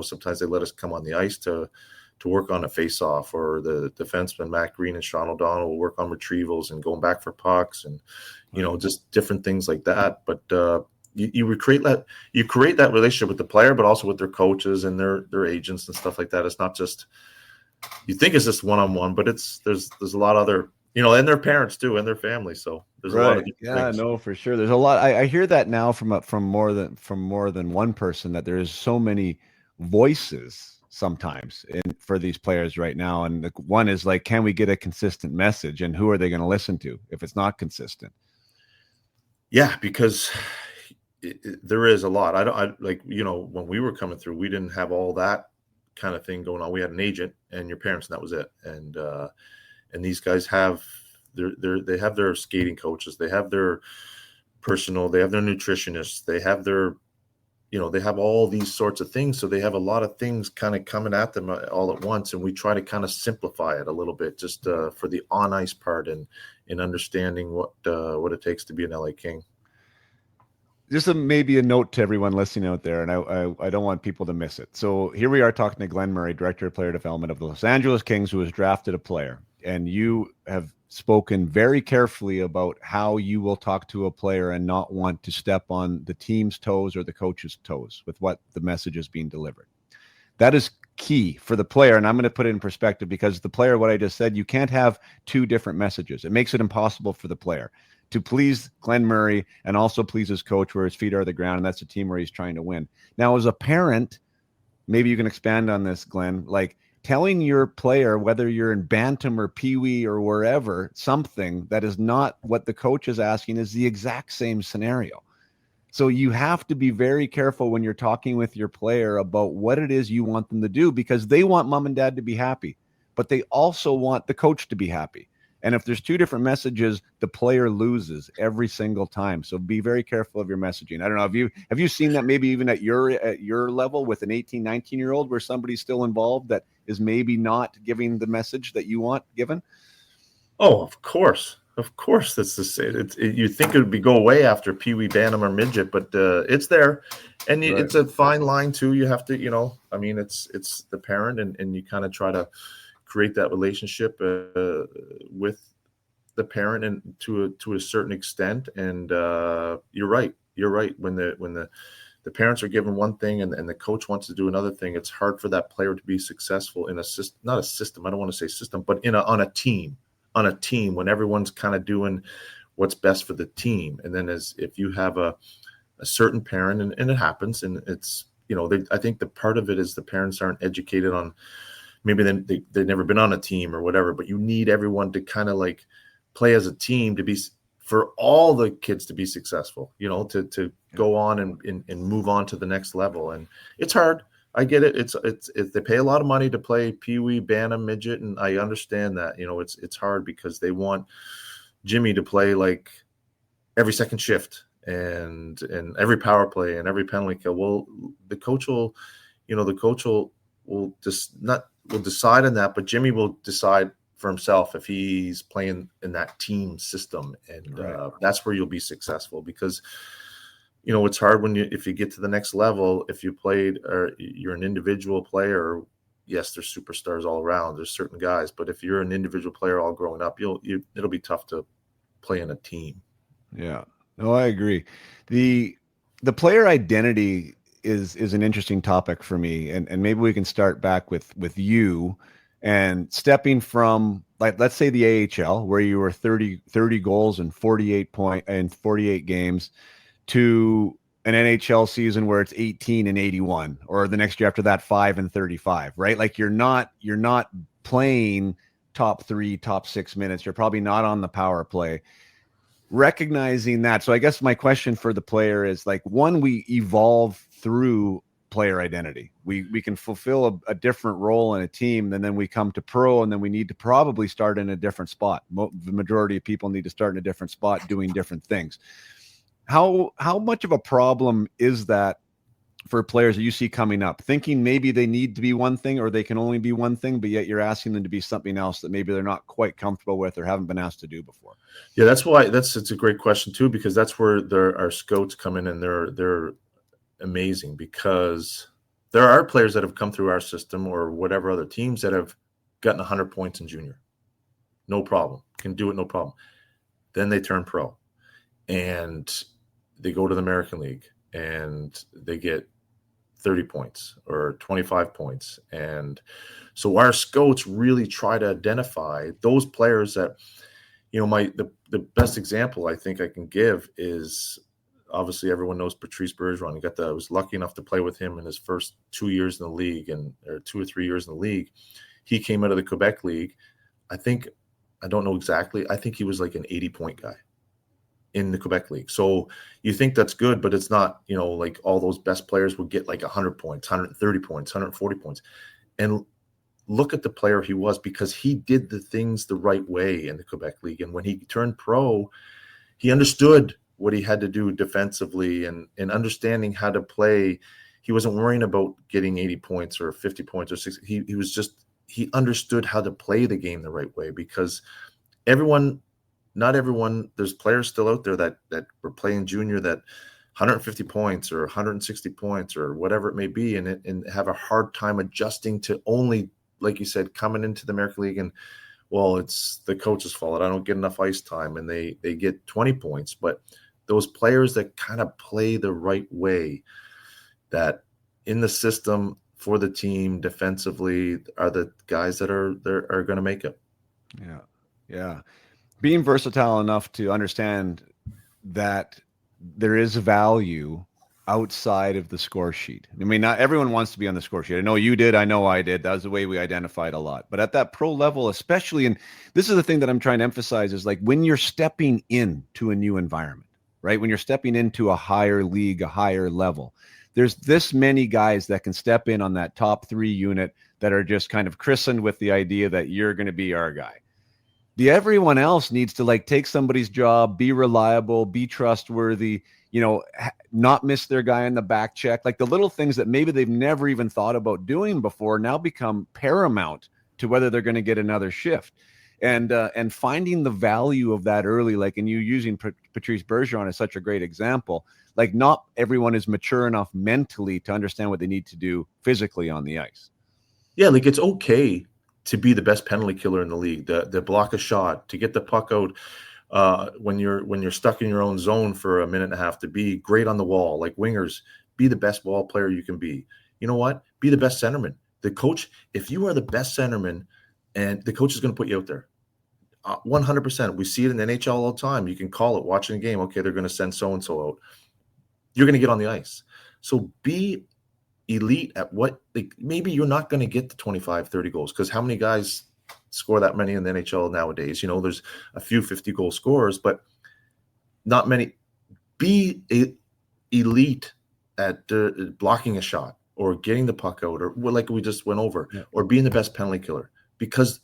sometimes they let us come on the ice to work on a face-off, or the defenseman Matt Green and Sean O'Donnell will work on retrievals and going back for pucks, and just different things like that. But you create that relationship with the player, but also with their coaches and their agents and stuff like that. It's not just, you think it's just one-on-one, but there's a lot of other, and their parents too, and their families. So there's a lot of different things. No, for sure. There's a lot. I hear that now from more than one person, that there is so many voices sometimes for these players right now. And one is like, can we get a consistent message, and who are they going to listen to if it's not consistent? Yeah, because there is a lot. When we were coming through, we didn't have all that kind of thing going on. We had an agent and your parents, and that was it. And these guys have they have their skating coaches, they have their they have their nutritionists, they have their they have all these sorts of things. So they have a lot of things kind of coming at them all at once. And we try to kind of simplify it a little bit, just for the on ice part and in understanding what it takes to be an LA King. Just maybe a note to everyone listening out there, and I don't want people to miss it. So here we are talking to Glen Murray, Director of Player Development of the Los Angeles Kings, who has drafted a player. And you have spoken very carefully about how you will talk to a player and not want to step on the team's toes or the coach's toes with what the message is being delivered. That is key for the player. And I'm going to put it in perspective, because the player, what I just said, you can't have two different messages. It makes it impossible for the player to please Glen Murray and also please his coach where his feet are the ground. And that's a team where he's trying to win. Now, as a parent, maybe you can expand on this, Glen, like telling your player, whether you're in Bantam or Pee Wee or wherever, something that is not what the coach is asking is the exact same scenario. So you have to be very careful when you're talking with your player about what it is you want them to do, because they want mom and dad to be happy, but they also want the coach to be happy. And if there's two different messages, the player loses every single time. So be very careful of your messaging. I don't know. Have you seen that maybe even at your level with an 18, 19-year-old where somebody's still involved that is maybe not giving the message that you want given? Oh, of course. Of course, that's the same. You think it would go away after Pee Wee, Bantam, or midget, but it's there, and right. It's a fine line too. You have to, it's the parent, and you kind of try to create that relationship with the parent, and to a certain extent. And you're right. When the parents are given one thing and the coach wants to do another thing, it's hard for that player to be successful in not a system. I don't want to say system, but on a team. On a team, when everyone's kind of doing what's best for the team. And then if you have a certain parent, and it happens, and it's, I think the part of it is the parents aren't educated on, maybe they've never been on a team or whatever, but you need everyone to kind of like play as a team for all the kids to be successful, to go on and move on to the next level. And it's hard. I get it. It's they pay a lot of money to play Pee Wee, Bantam, midget, and I understand that. It's hard because they want Jimmy to play like every second shift and every power play and every penalty kill. Well, the coach will decide on that, but Jimmy will decide for himself if he's playing in that team system, and right. That's where you'll be successful, because it's hard if you get to the next level, if you played or you're an individual player. Yes, there's superstars all around. There's certain guys, but if you're an individual player all growing up, it'll be tough to play in a team. Yeah, no, I agree. The player identity is an interesting topic for me, and maybe we can start back with you and stepping from, like, let's say the AHL, where you were 30 goals and 48 games, to an NHL season where it's 18 and 81, or the next year after that 5 and 35, right? Like you're not playing top 3, top 6 minutes. You're probably not on the power play. recognizing that. So I guess my question for the player is like, one, we evolve through player identity. We can fulfill a different role in a team, and then we come to pro, and then we need to probably start in a different spot. The majority of people need to start in a different spot doing different things. How much of a problem is that for players that you see coming up, thinking maybe they need to be one thing or they can only be one thing, but yet you're asking them to be something else that maybe they're not quite comfortable with or haven't been asked to do before? Yeah, that's why it's a great question too, because that's where our scouts come in, and they're amazing, because there are players that have come through our system or whatever other teams that have gotten 100 points in junior. No problem. Can do it, no problem. Then they turn pro and they go to the American League and they get 30 points or 25 points. And so our scouts really try to identify those players that, the best example I think I can give is, obviously everyone knows Patrice Bergeron. I was lucky enough to play with him in his first 2 years in the league, or 2 or 3 years in the league. He came out of the Quebec League. I don't know exactly. I think he was like an 80-point guy in the Quebec League. So you think that's good, but it's not, like all those best players would get like 100 points, 130 points, 140 points. And look at the player he was, because he did the things the right way in the Quebec League. And when he turned pro, he understood what he had to do defensively and understanding how to play. He wasn't worrying about getting 80 points or 50 points or 60. He understood how to play the game the right way, because not everyone, there's players still out there that were playing junior that 150 points or 160 points or whatever it may be, and have a hard time adjusting to only, like you said, coming into the American League and, well, it's the coach's fault. I don't get enough ice time, and they get 20 points. But those players that kind of play the right way, that in the system for the team defensively, are the guys that are going to make it. Yeah. Yeah. Being versatile enough to understand that there is value outside of the score sheet. I mean, not everyone wants to be on the score sheet. I know you did. I know I did. That was the way we identified a lot. But at that pro level, especially, and this is the thing that I'm trying to emphasize, is like when you're stepping into a new environment, right? When you're stepping into a higher league, a higher level, there's this many guys that can step in on that top 3 unit that are just kind of christened with the idea that you're going to be our guy. Everyone else needs to like take somebody's job, be reliable, be trustworthy, not miss their guy in the back check. Like the little things that maybe they've never even thought about doing before now become paramount to whether they're going to get another shift. And finding the value of that early, like, and you using Patrice Bergeron is such a great example. Like not everyone is mature enough mentally to understand what they need to do physically on the ice. Yeah, like it's okay to be the best penalty killer in the league, to block a shot, to get the puck out when you're stuck in your own zone for a minute and a half, to be great on the wall. Like wingers, be the best wall player you can be. You know what? Be the best centerman. The coach, if you are the best centerman, and the coach is going to put you out there, 100%. We see it in the NHL all the time. You can call it watching a game. Okay, they're going to send so-and-so out. You're going to get on the ice. So be elite at what, like, maybe you're not going to get the 25, 30 goals, because how many guys score that many in the NHL nowadays? There's a few 50-goal scorers, but not many. Be elite at blocking a shot or getting the puck out, or like we just went over, or being the best penalty killer, because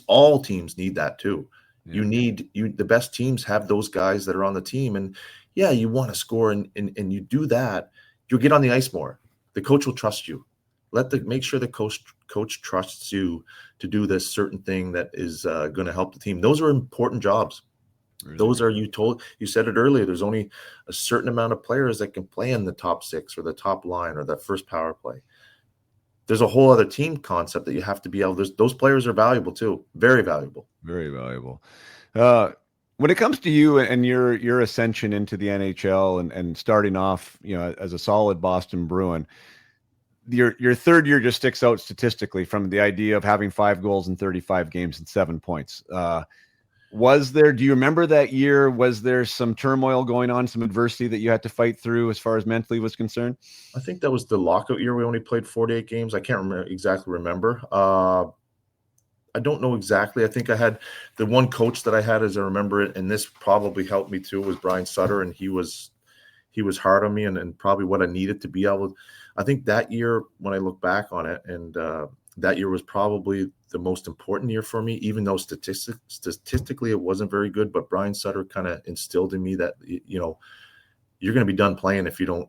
all teams need that too. Yeah. The best teams have those guys that are on the team, and yeah, you want to score, and you do that, you'll get on the ice more. The coach will trust you. Make sure the coach trusts you to do this certain thing that is going to help the team. Those are important jobs. Really? Those are, you said it earlier, there's only a certain amount of players that can play in the top 6 or the top line or that first power play. There's a whole other team concept that you have to be able. Those players are valuable too. Very valuable. Very valuable. When it comes to you and your ascension into the NHL and starting off, as a solid Boston Bruin, your third year just sticks out statistically from the idea of having 5 goals in 35 games and 7 points. Do you remember that year? Was there some turmoil going on, some adversity that you had to fight through as far as mentally was concerned? I think that was the lockout year. We only played 48 games. I can't exactly remember. I don't know exactly. I think I had the one coach that I had, as I remember it, and this probably helped me too, was Brian Sutter, and he was hard on me, and probably what I needed to be able. I think that year, when I look back on it, and that year was probably the most important year for me, even though statistically it wasn't very good. But Brian Sutter kind of instilled in me that, you know, you're going to be done playing if you don't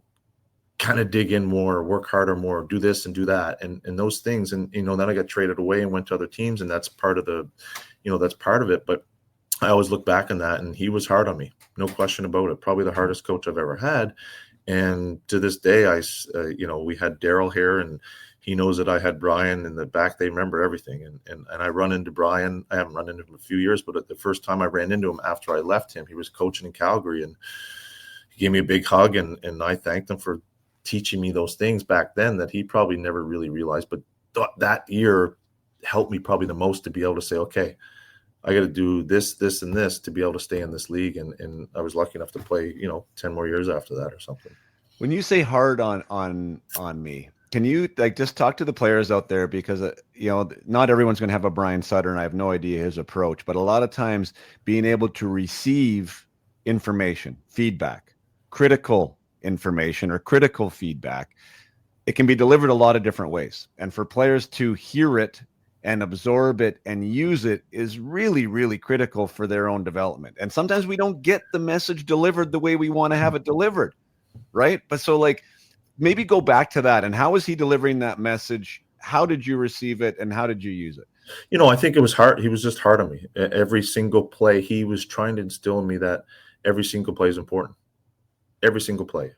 kind of dig in more, work harder more, do this and do that, and those things. And, you know, then I got traded away and went to other teams, and that's part of the, you know, that's part of it. But I always look back on that, and he was hard on me, no question about it. Probably the hardest coach I've ever had. And to this day, you know, we had Daryl here, and he knows that I had Brian in the back. They remember everything. And I run into Brian. I haven't run into him in a few years, but the first time I ran into him after I left him, he was coaching in Calgary, and he gave me a big hug, and I thanked him for teaching me those things back then that he probably never really realized. But that year helped me probably the most to be able to say, okay, I got to do this, this, and this to be able to stay in this league. And I was lucky enough to play, you know, 10 more years after that or something. When you say hard on me, can you like just talk to the players out there? Because, you know, not everyone's going to have a Brian Sutter, and I have no idea his approach, but a lot of times being able to receive information, feedback, critical information or critical feedback, it can be delivered a lot of different ways. And for players to hear it and absorb it and use it is really, really critical for their own development. And sometimes we don't get the message delivered the way we want to have it delivered, right? But so like maybe go back to that. And how was he delivering that message? How did you receive it, and how did you use it? You know, I think it was hard. He was just hard on me. Every single play, he was trying to instill in me that every single play is important. Every single play.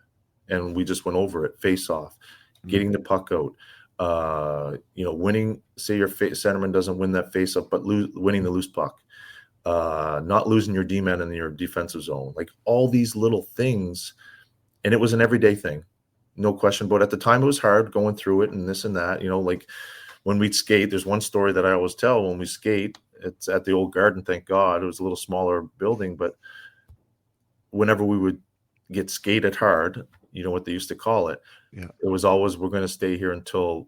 And we just went over it. Face off, getting the puck out, you know, winning, say your centerman doesn't win that face up, but winning the loose puck, not losing your D-man in your defensive zone, like all these little things. And it was an everyday thing, no question. But at the time it was hard going through it and this and that, you know, like when we'd skate, there's one story that I always tell when we skate. It's at the old Garden. Thank God. It was a little smaller building, but whenever we would get skated hard, you know what they used to call it. Yeah. It was always, we're going to stay here until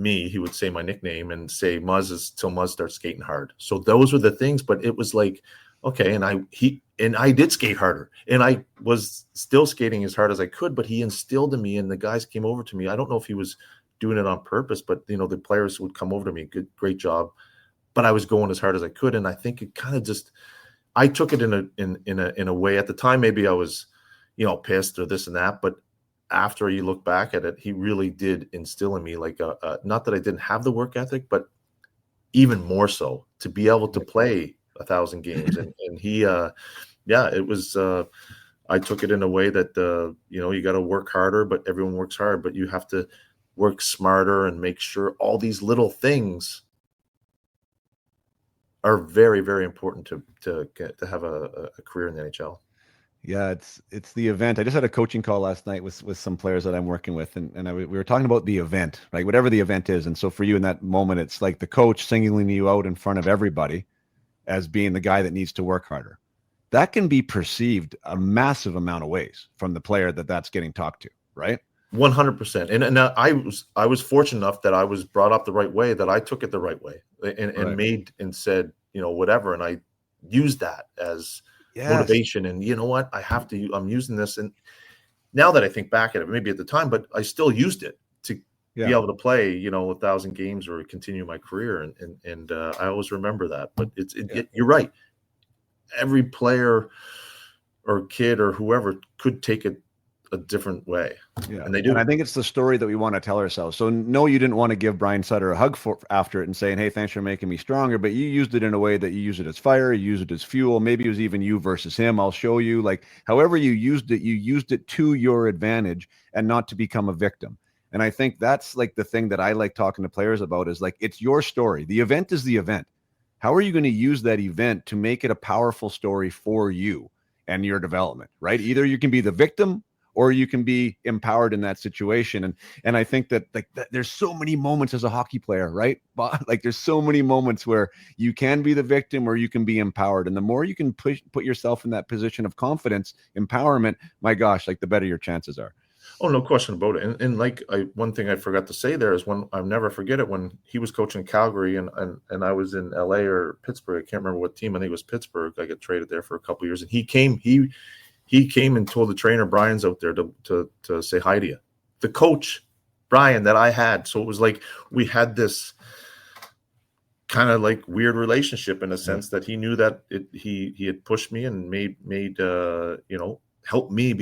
he would say my nickname and say Muzz is till Muzz starts skating hard. So those were the things, but it was like, okay. And I did skate harder, and I was still skating as hard as I could, but he instilled in me, and the guys came over to me. I don't know if he was doing it on purpose, but you know, the players would come over to me, great job. But I was going as hard as I could. And I think it kind of just, I took it in a way at the time, maybe I was, you know, pissed or this and that, but after you look back at it, he really did instill in me like not that I didn't have the work ethic, but even more so to be able to play 1,000 games. And he, it was, I took it in a way that, you know, you got to work harder, but everyone works hard, but you have to work smarter and make sure all these little things are very, very important to have a career in the NHL. Yeah, it's the event. I just had a coaching call last night with some players that I'm working with, and we were talking about the event, right? Whatever the event is. And so for you in that moment, it's like the coach singling you out in front of everybody as being the guy that needs to work harder. That can be perceived a massive amount of ways from the player that's getting talked to, right? 100%. And I was fortunate enough that I was brought up the right way, that I took it the right way and Right. made and said, you know, whatever. And I used that as motivation. And you know what? I'm using this. And now that I think back at it, maybe at the time, but I still used it to be able to play, you know, 1,000 games or continue my career. And I always remember that. But you're right. Every player or kid or whoever could take it a different way. Yeah. And they do. And I think it's the story that we want to tell ourselves. So no, you didn't want to give Brian Sutter a hug after it and saying, hey, thanks for making me stronger. But you used it in a way that you use it as fire, you use it as fuel. Maybe it was even you versus him. I'll show you, like, however you used it to your advantage and not to become a victim. And I think that's like the thing that I like talking to players about is like, it's your story. The event is the event. How are you going to use that event to make it a powerful story for you and your development, right? Either you can be the victim or you can be empowered in that situation. And I think that like there's so many moments as a hockey player, right? Like there's so many moments where you can be the victim or you can be empowered. And the more you can put yourself in that position of confidence, empowerment, my gosh, like the better your chances are. Oh, no question about it. And like one thing I forgot to say there is when I'll never forget it when he was coaching Calgary and I was in LA or Pittsburgh. I can't remember what team. I think it was Pittsburgh. I got traded there for a couple of years, and he came and told the trainer Brian's out there to say hi to you. The coach Brian that I had. So it was like we had this kind of like weird relationship in a sense that he knew that he had pushed me and made helped me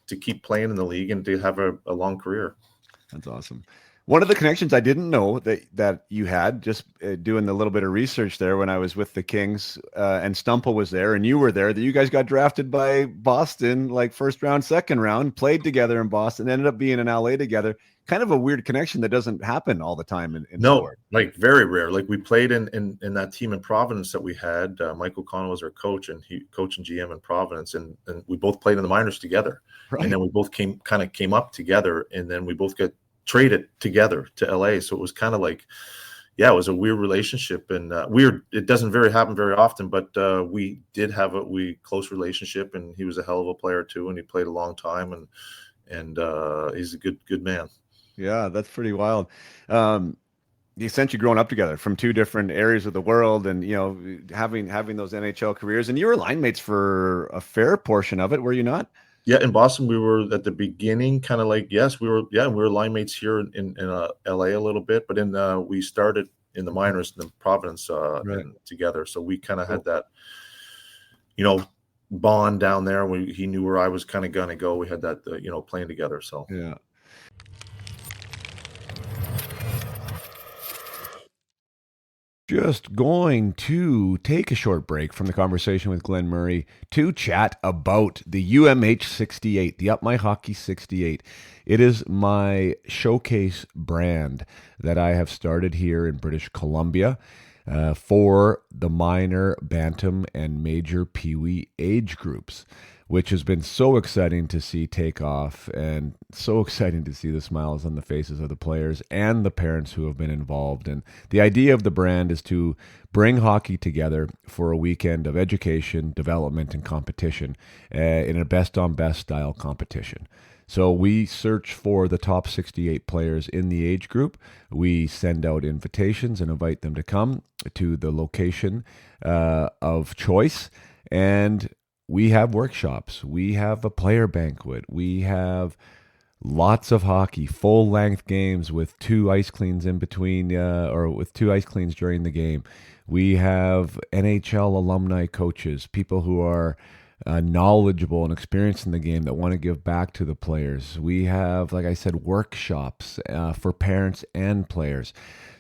to keep playing in the league and to have a long career. That's awesome. One of the connections I didn't know that you had, just doing a little bit of research there when I was with the Kings, and Stumple was there and you were there, that you guys got drafted by Boston, like first round, second round, played together in Boston, ended up being in LA together. Kind of a weird connection that doesn't happen all the time in no sport. Like very rare. Like we played in that team in Providence that we had. Michael Connell was our coach, and he coach and GM in Providence, and we both played in the minors together. Right. And then we both came up together, and then we both got traded together to LA. So it was kind of like, yeah, it was a weird relationship, and weird. It doesn't happen very often, but we did have a close relationship, and he was a hell of a player too, and he played a long time, and he's a good man. Yeah, that's pretty wild. Essentially growing up together from two different areas of the world, and having those NHL careers, and you were line mates for a fair portion of it, were you not? Yeah, in Boston, we were at the beginning kind of like, yes, we were line mates here in LA a little bit, but we started in the minors in Providence together. So we kind of had that, bond down there. He knew where I was kind of going to go. We had that, playing together. So, yeah. Just going to take a short break from the conversation with Glen Murray to chat about the UMH 68, the Up My Hockey 68. It is my showcase brand that I have started here in British Columbia for the minor, bantam, and major peewee age groups, which has been so exciting to see take off, and so exciting to see the smiles on the faces of the players and the parents who have been involved. And the idea of the brand is to bring hockey together for a weekend of education, development, and competition in a best-on-best style competition. So we search for the top 68 players in the age group. We send out invitations and invite them to come to the location of choice, and we have workshops. We have a player banquet. We have lots of hockey, full-length games with 2 ice cleans in between, or with 2 ice cleans during the game. We have NHL alumni coaches, people who are knowledgeable and experienced in the game that want to give back to the players. We have, like I said, workshops for parents and players.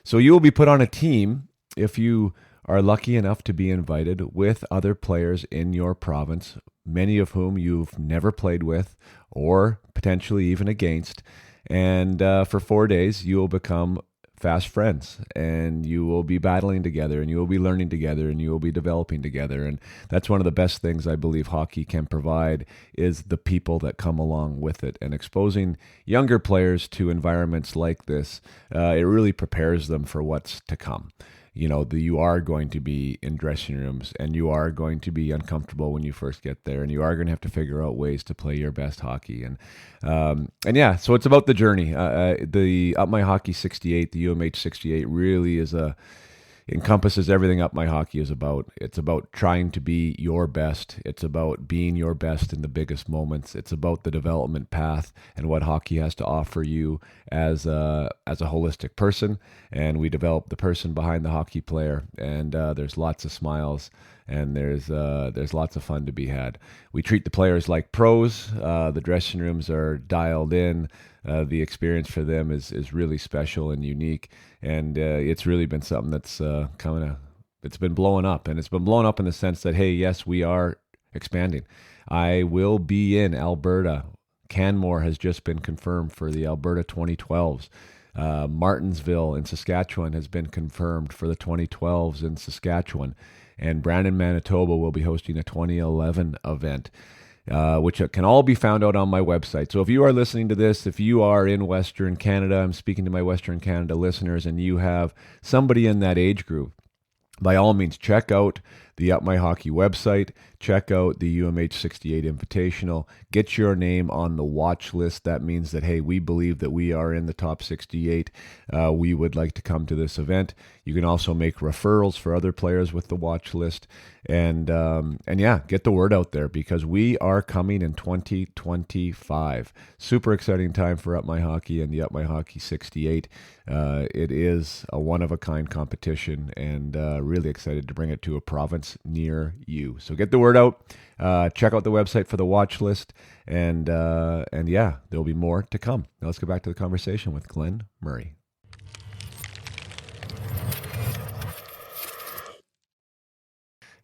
So you will be put on a team if you are lucky enough to be invited with other players in your province, many of whom you've never played with or potentially even against. And for 4 days, you will become fast friends, and you will be battling together, and you will be learning together, and you will be developing together. And that's one of the best things I believe hockey can provide, is the people that come along with it. And exposing younger players to environments like this, it really prepares them for what's to come. You are going to be in dressing rooms, and you are going to be uncomfortable when you first get there, and you are going to have to figure out ways to play your best hockey. And yeah, so it's about the journey. The Up My Hockey 68, the UMH 68, really encompasses everything Up My Hockey is about. It's about trying to be your best. It's about being your best in the biggest moments. It's about the development path and what hockey has to offer you as a holistic person. And we develop the person behind the hockey player. And there's lots of smiles, and there's lots of fun to be had. We treat the players like pros. The dressing rooms are dialed in. The experience for them is really special and unique, and it's really been something that's it's been blowing up, and it's been blowing up in the sense that, hey, yes, we are expanding. I will be in Alberta. Canmore has just been confirmed for the Alberta 2012s. Martinsville in Saskatchewan has been confirmed for the 2012s in Saskatchewan, and Brandon, Manitoba will be hosting a 2011 event. Which can all be found out on my website. So if you are listening to this, if you are in Western Canada, I'm speaking to my Western Canada listeners, and you have somebody in that age group, by all means, check out the Up My Hockey website. Check out the UMH 68 Invitational. Get your name on the watch list. That means that, hey, we believe that we are in the top 68. We would like to come to this event. You can also make referrals for other players with the watch list. And yeah, get the word out there because we are coming in 2025. Super exciting time for Up My Hockey and the Up My Hockey 68. It is a one-of-a-kind competition and really excited to bring it to a province near you. So get the word out. Check out the website for the watch list. And yeah, there'll be more to come. Now let's go back to the conversation with Glen Murray.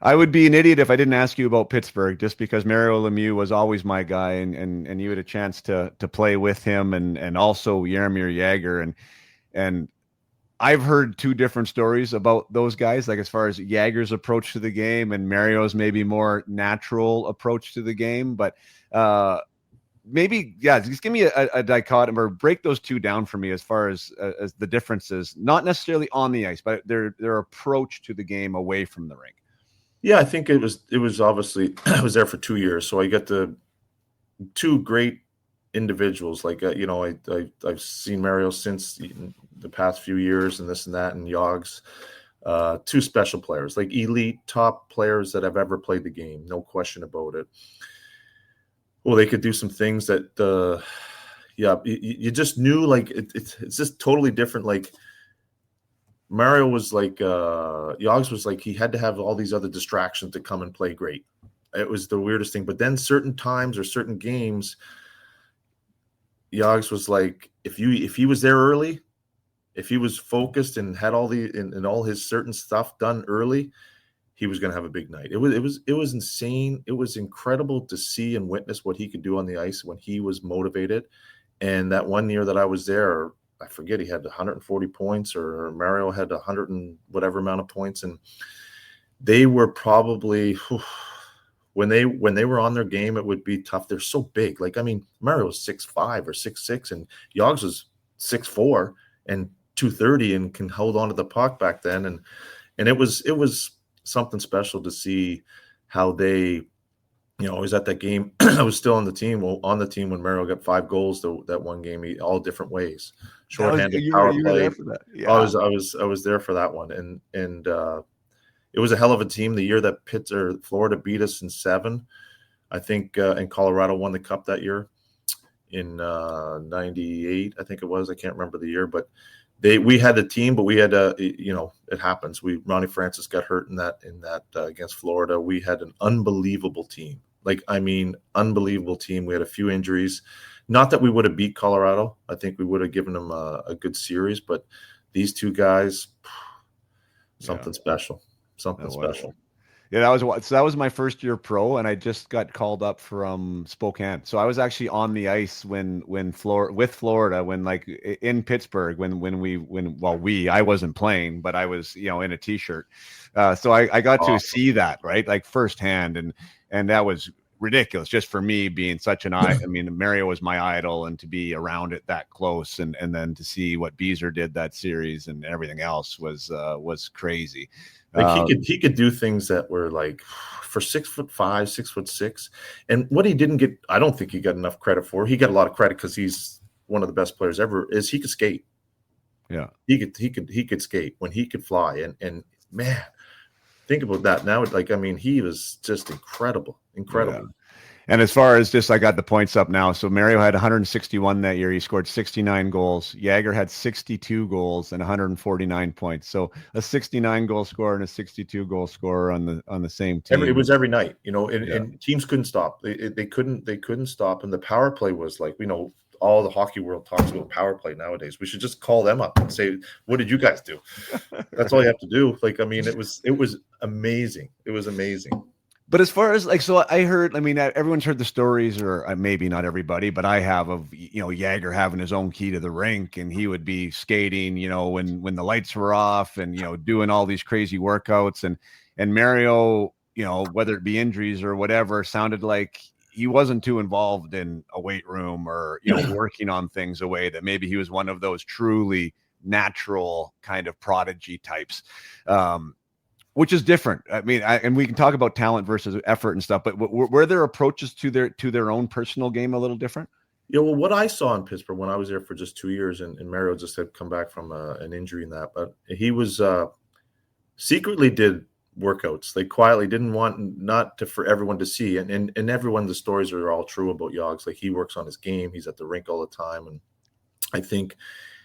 I would be an idiot if I didn't ask you about Pittsburgh, just because Mario Lemieux was always my guy, and you had a chance to play with him, and also Jaromir Jagr, and I've heard two different stories about those guys, like as far as Jagr's approach to the game and Mario's maybe more natural approach to the game, but maybe just give me a dichotomy or break those two down for me as far as the differences, not necessarily on the ice, but their approach to the game away from the rink. Yeah, I think it was obviously I was there for 2 years, so I got the two great individuals. Like I've seen Mario since the past few years, and this and that, and Yogs, two special players, like elite top players that have ever played the game, no question about it. Well, they could do some things that you just knew, like it's just totally different. Like Mario was like, Yogs was like, he had to have all these other distractions to come and play great. It was the weirdest thing. But then certain times or certain games, Yogs was like, if he was there early, if he was focused and had all all his certain stuff done early, he was going to have a big night. It was insane. It was incredible to see and witness what he could do on the ice when he was motivated. And that one year that I was there, I forget, he had 140 points, or Mario had 100 and whatever amount of points, and they were probably when they were on their game, it would be tough. They're so big. Like, I mean, Mario was 6'5" or 6'6", and Yogs was 6'4" and 230 and can hold on to the puck back then, and it was something special to see how they. I was at that game. I was still on the team. Well, on the team when Mario got 5 goals that one game, all different ways. Shorthanded power play. There for that. Yeah. I was there for that one, and it was a hell of a team. The year that Florida beat us in 7, I think, and Colorado won the cup that year in 98. I think it was. I can't remember the year, but we had the team, but we had it happens. Ronnie Francis got hurt in that against Florida. We had an unbelievable team. Like, I mean, unbelievable team. We had a few injuries. Not that we would have beat Colorado. I think we would have given them a good series, but these two guys, something special. Something special. Yeah, that was my first year pro, and I just got called up from Spokane. So I was actually on the ice with Florida, when, like, in Pittsburgh, I wasn't playing, but I was, in a t-shirt. So I got to see that, right, like firsthand, and that was ridiculous just for me being such an I mean, Mario was my idol, and to be around it that close, and then to see what Beezer did that series and everything else was crazy. Like, he could do things that were like, for 6'5", 6'6", and what he didn't get, I don't think he got enough credit for. He got a lot of credit because he's one of the best players ever. Is he could skate. Yeah, he could skate when he could fly, and man, think about that now. Like, I mean, he was just incredible. Yeah. And as far as just, I got the points up now. So Mario had 161 that year. He scored 69 goals. Jagr had 62 goals and 149 points. So a 69 goal scorer and a 62 goal scorer on the same team. It was every night, and teams couldn't stop. They couldn't stop. And the power play was like, all the hockey world talks about power play nowadays. We should just call them up and say, what did you guys do? That's all you have to do. Like, I mean, it was amazing. It was amazing. But as far as, like, so I heard, I mean, everyone's heard the stories, or maybe not everybody, but I have, of, Jagr having his own key to the rink, and he would be skating, when the lights were off, and, doing all these crazy workouts, and Mario, whether it be injuries or whatever, sounded like he wasn't too involved in a weight room or, working on things away, that maybe he was one of those truly natural kind of prodigy types. which is different. I mean, and we can talk about talent versus effort and stuff, but were their approaches to their own personal game a little different? Yeah, well, what I saw in Pittsburgh when I was there for just 2 years, and Mario just had come back from an injury in that, but he was secretly did workouts. They quietly didn't want not to for everyone to see, and everyone, the stories are all true about Yogs. Like, he works on his game, he's at the rink all the time, and I think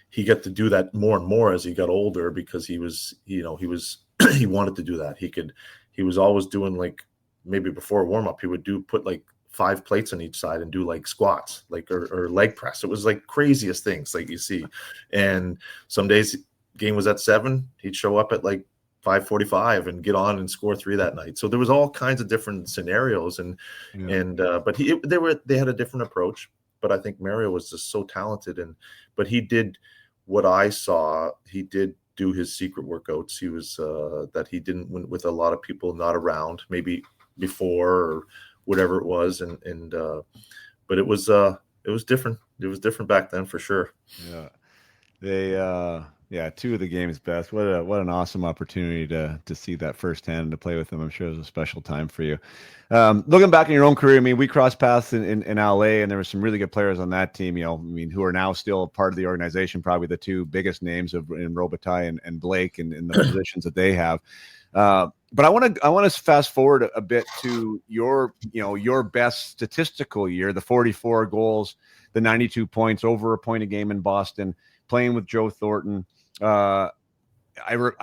he got to do that more and more as he got older because he was he was he wanted to do that. He was always doing, like, maybe before warm up he would put like 5 plates on each side and do like squats, like, or leg press. It was like craziest things like you see. And some days game was at 7, he'd show up at like 5:45 and get on and score 3 that night. So there was all kinds of different scenarios, but they had a different approach. But I think Mario was just so talented, but he did what I saw. He did do his secret workouts. He was that he didn't with a lot of people not around, maybe before or whatever it was, but it was different. It was different back then for sure. Yeah, they 2 of the game's best. What an awesome opportunity to see that firsthand and to play with them. I'm sure it was a special time for you. Looking back in your own career, I mean, we crossed paths in LA, and there were some really good players on that team. Who are now still part of the organization. Probably the 2 biggest names in Robitaille and Blake, and in the positions that they have. But I want to fast forward a bit to your best statistical year, the 44 goals, the 92 points, over a point a game in Boston, playing with Joe Thornton. I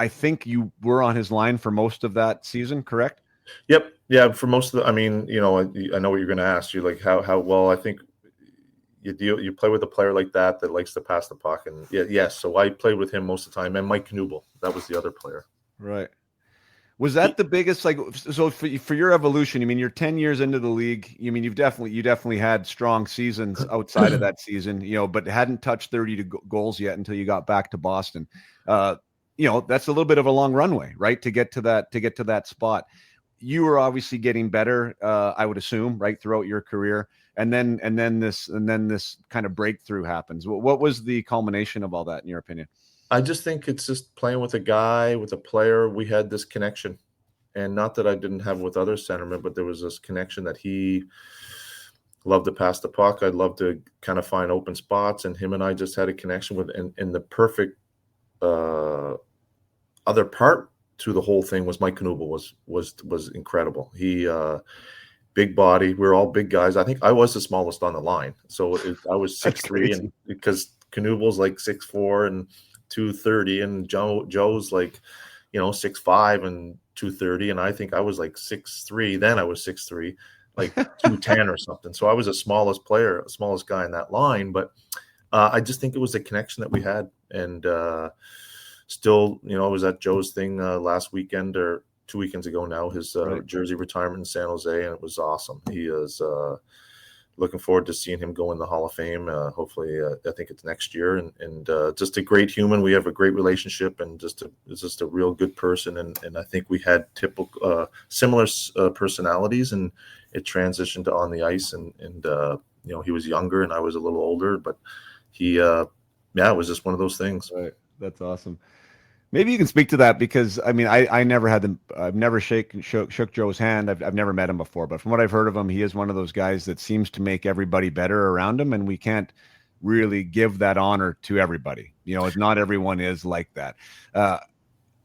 think you were on his line for most of that season, correct? Yep. Yeah. For most of I know what you're going to ask. You like how well. I think you play with a player like that likes to pass the puck, and yes. So I played with him most of the time, and Mike Knuble, that was the other player. Right. Was that the biggest, so for your evolution? I mean, you're 10 years into the league. You mean, you definitely had strong seasons outside of that season, but hadn't touched 30 goals yet until you got back to Boston. That's a little bit of a long runway, right? To get to that spot. You were obviously getting better, I would assume, right, throughout your career. And then this kind of breakthrough happens. What was the culmination of all that, in your opinion? I just think it's just playing with a player. We had this connection, and not that I didn't have with other centermen, but there was this connection that he loved to pass the puck. I'd love to kind of find open spots, and him and I just had a connection with. And the perfect other part to the whole thing was Mike Knuble was incredible. He big body. We're all big guys. I think I was the smallest on the line, so I was 6'3", and because Knuble's like 6'4" and 230, and Joe's like 6'5" and 230, and I think I was like 6'3". Then I was 6'3", like 210 or something. So I was the smallest guy in that line. But I just think it was the connection that we had, and still, I was at Joe's thing last weekend or 2 weekends ago now, his jersey retirement in San Jose, and it was awesome. He is looking forward to seeing him go in the Hall of Fame. Hopefully, I think it's next year. And just a great human. We have a great relationship, and just a real good person. And I think we had typical similar personalities, and it transitioned to on the ice. And he was younger and I was a little older, but he, it was just one of those things. Right. That's awesome. Maybe you can speak to that, because I mean, I've never shook Joe's hand. I've never met him before, but from what I've heard of him, he is one of those guys that seems to make everybody better around him, and we can't really give that honor to everybody. Not everyone is like that.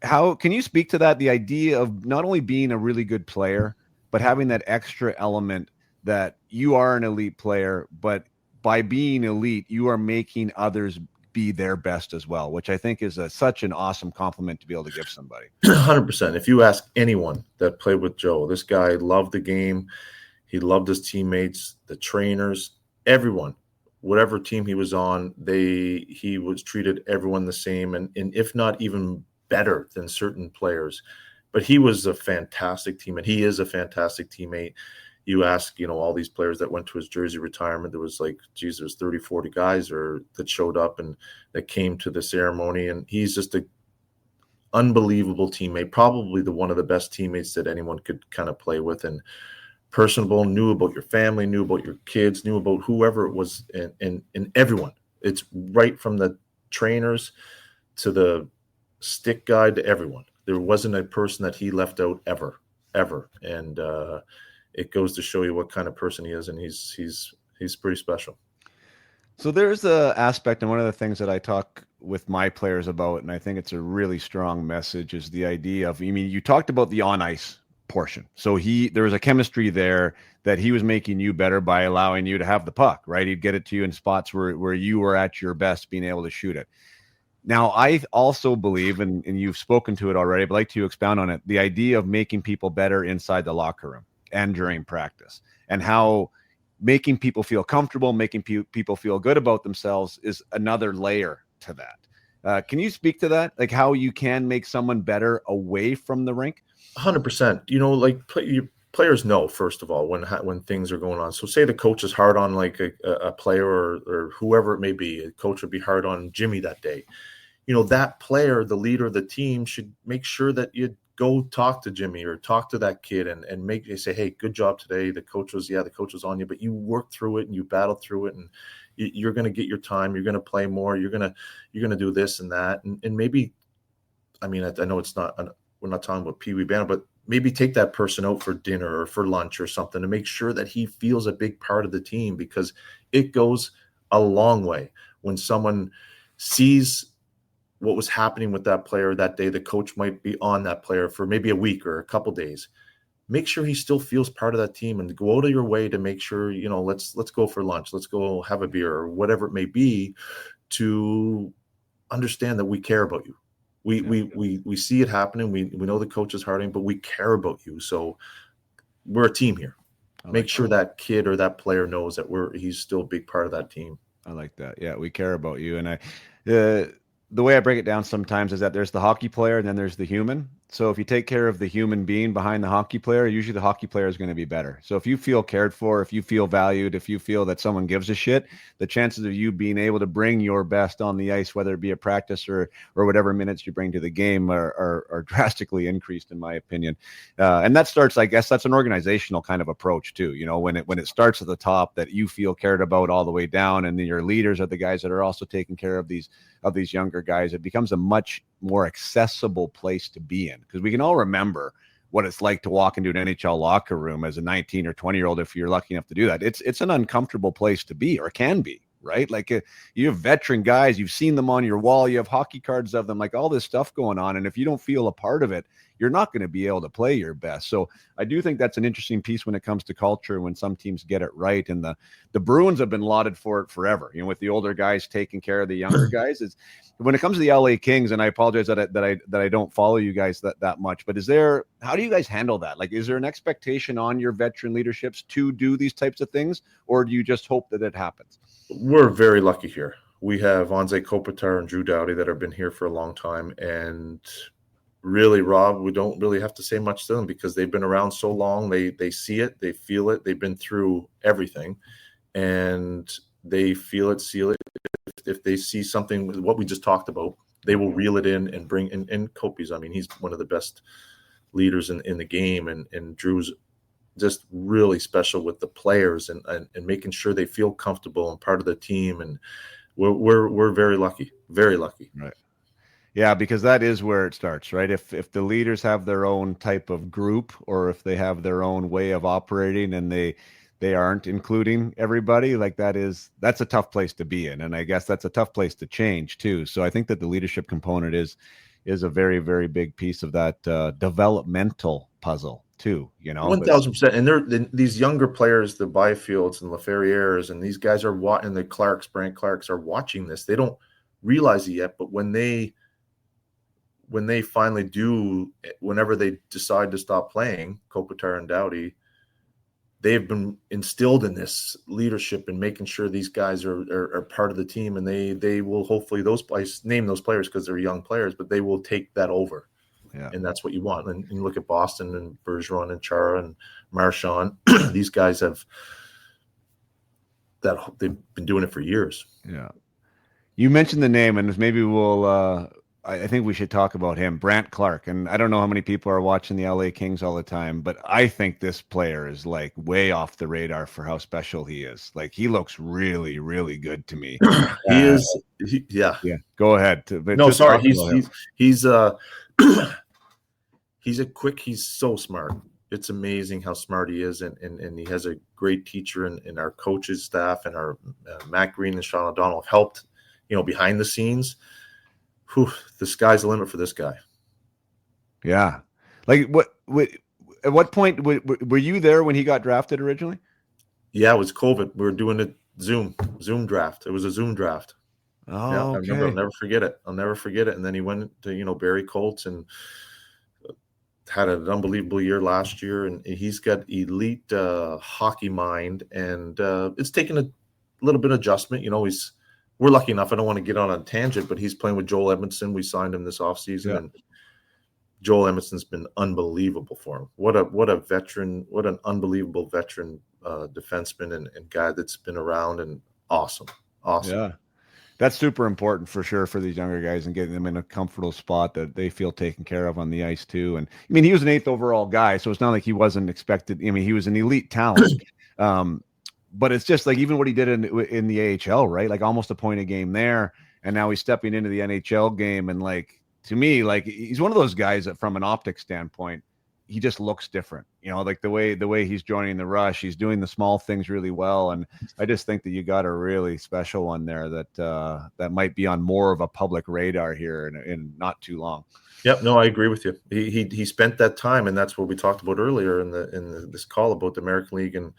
How can you speak to that? The idea of not only being a really good player, but having that extra element that you are an elite player, but by being elite, you are making others be their best as well, which I think is such an awesome compliment to be able to give somebody. 100%. If you ask anyone that played with Joe, this guy loved the game. He loved his teammates, the trainers, everyone, whatever team he was on, he was treated everyone the same, and if not even better than certain players. But he was a fantastic teammate. He is a fantastic teammate. You ask, all these players that went to his jersey retirement, there was like, geez, there's 30, 40 guys that showed up and that came to the ceremony. And he's just an unbelievable teammate, probably one of the best teammates that anyone could kind of play with, and personable, knew about your family, knew about your kids, knew about whoever it was, and everyone. It's right from the trainers to the stick guy to everyone. There wasn't a person that he left out ever. And it goes to show you what kind of person he is, and he's pretty special. So there's a aspect, and one of the things that I talk with my players about, and I think it's a really strong message, is the idea of, I mean, you talked about the on ice portion. So there was a chemistry there that he was making you better by allowing you to have the puck, right? He'd get it to you in spots where you were at your best, being able to shoot it. Now, I also believe, and you've spoken to it already, but I'd like to expound on it, the idea of making people better inside the locker room and during practice, and how making people feel comfortable, making people feel good about themselves is another layer to that. Can you speak to that? Like how you can make someone better away from the rink? 100%. Like players know, first of all, when things are going on. So say the coach is hard on like a player or whoever it may be. A coach would be hard on Jimmy that day. That player, the leader of the team, should make sure that you go talk to Jimmy or talk to that kid and they say, hey, good job today. The coach was on you, but you worked through it and you battled through it, and you're going to get your time. You're going to play more. You're going to do this and that. And maybe, I mean, I know we're not talking about Pee Wee Banner, but maybe take that person out for dinner or for lunch or something to make sure that he feels a big part of the team, because it goes a long way when someone sees what was happening with that player that day. The coach might be on that player for maybe a week or a couple days. Make sure he still feels part of that team, and go out of your way to make sure, let's go for lunch, let's go have a beer or whatever it may be, to understand that we care about you. We see it happening. We know the coach is hurting, but we care about you. So we're a team here. Make sure that kid or that player knows that he's still a big part of that team. I like that. Yeah, we care about you. And the way I break it down sometimes is that there's the hockey player and then there's the human. So if you take care of the human being behind the hockey player, usually the hockey player is going to be better. So if you feel cared for, if you feel valued, if you feel that someone gives a shit, the chances of you being able to bring your best on the ice, whether it be a practice or whatever minutes you bring to the game, are drastically increased, in my opinion. And that starts, I guess, that's an organizational kind of approach too. When it starts at the top, that you feel cared about all the way down, and then your leaders are the guys that are also taking care of these younger guys. It becomes a much more accessible place to be in, because we can all remember what it's like to walk into an NHL locker room as a 19 or 20-year-old, if you're lucky enough to do that. It's an uncomfortable place to be, or can be, right? Like you have veteran guys, you've seen them on your wall, you have hockey cards of them, like all this stuff going on. And if you don't feel a part of it, you're not going to be able to play your best. So I do think that's an interesting piece when it comes to culture, when some teams get it right. And the Bruins have been lauded for it forever, with the older guys taking care of the younger guys. It's when it comes to the LA Kings, and I apologize that I don't follow you guys that much, but how do you guys handle that? Like, is there an expectation on your veteran leaderships to do these types of things, or do you just hope that it happens? We're very lucky here. We have Anze Kopitar and Drew Doughty that have been here for a long time, and really, Rob, we don't really have to say much to them because they've been around so long. They see it, they feel it, they've been through everything, and they feel it, seal it. If they see something with what we just talked about, they will reel it in and bring in. And Kopi's, I mean, he's one of the best leaders in the game, and Drew's just really special with the players and making sure they feel comfortable and part of the team. And we're very lucky, very lucky. Right. Yeah, because that is where it starts, right? If the leaders have their own type of group, or if they have their own way of operating, and they aren't including everybody, like that's a tough place to be in. And I guess that's a tough place to change too. So I think that the leadership component is a very, very big piece of that developmental puzzle too, 1,000%. And these younger players, the Byfields and LaFerrières, and these guys and the Brant Clarks are watching this. They don't realize it yet, but when they finally do, whenever they decide to stop playing, Kopitar and Doughty, they've been instilled in this leadership and making sure these guys are part of the team, and they will hopefully name those players because they're young players, but they will take that over. Yeah. And that's what you want. And you look at Boston and Bergeron and Chara and Marchand, these guys they've been doing it for years. Yeah. You mentioned the name, and maybe we'll I think we should talk about him, Brant Clark. And I don't know how many people are watching the LA Kings all the time, but I think this player is like way off the radar for how special he is. Like, he looks really, really good to me. Yeah. Go ahead. No, sorry. He's he's so smart. It's amazing how smart he is, and he has a great teacher, and our coaches staff and our Matt Green and Sean O'Donnell have helped, behind the scenes. Whew, the sky's the limit for this guy. Yeah. Like at what point were you there when he got drafted originally? Yeah, it was COVID. We were doing a Zoom draft. It was a Zoom draft. Yeah, Oh, I remember. I'll okay. never forget it. And then he went to Barrie Colts and had an unbelievable year last year. And he's got elite hockey mind, and it's taken a little bit of adjustment. We're lucky enough. I don't want to get on a tangent, but he's playing with Joel Edmondson. We signed him this offseason, Yeah. and Joel Edmondson's been unbelievable for him. What a veteran! What an unbelievable veteran defenseman and guy that's been around, and awesome. Yeah. That's super important for sure for these younger guys and getting them in a comfortable spot that they feel taken care of on the ice too. And I mean, he was an 8th overall guy, so it's not like he wasn't expected. I mean, he was an elite talent. But it's just like even what he did in the AHL, right? Like almost a point a game there, and now he's stepping into the NHL game. And like to me, like he's one of those guys that, from an optic standpoint, he just looks different. Like the way he's joining the rush, he's doing the small things really well. And I just think that you got a really special one there that might be on more of a public radar here in not too long. Yep, no, I agree with you. He spent that time, and that's what we talked about earlier in this call about the American League, and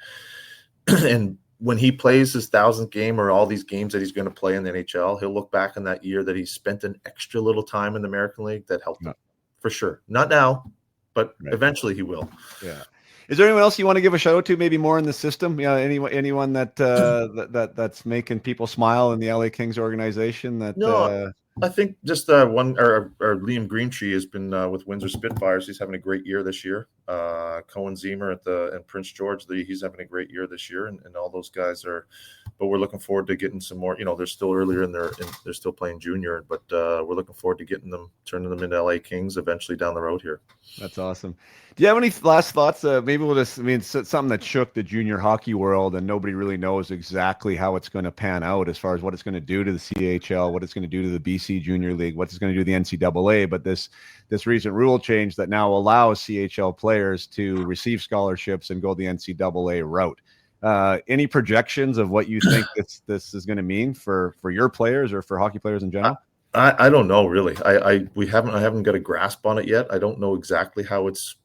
when he plays his 1,000th game or all these games that he's going to play in the NHL, he'll look back on that year that he spent an extra little time in the American League that helped him for sure. Not now, but eventually he will. Yeah. Is there anyone else you want to give a shout out to? Maybe more in the system? Anyone that that's making people smile in the LA Kings organization? No, I think just one. Or Liam Greentree has been with Windsor Spitfires. He's having a great year this year. Cohen Zemer and Prince George, he's having a great year this year, and all those guys are. But we're looking forward to getting some more. They're still earlier they're still playing junior, but we're looking forward to turning them into LA Kings eventually down the road here. That's awesome. Do you have any last thoughts? Maybe we'll just, it's something that shook the junior hockey world, and nobody really knows exactly how it's going to pan out as far as what it's going to do to the CHL, what it's going to do to the BC Junior League, what it's going to do to the NCAA. But this recent rule change that now allows CHL players to receive scholarships and go the NCAA route. Any projections of what you think this is going to mean for your players or for hockey players in general? I don't know really. I haven't got a grasp on it yet. I don't know exactly how it's.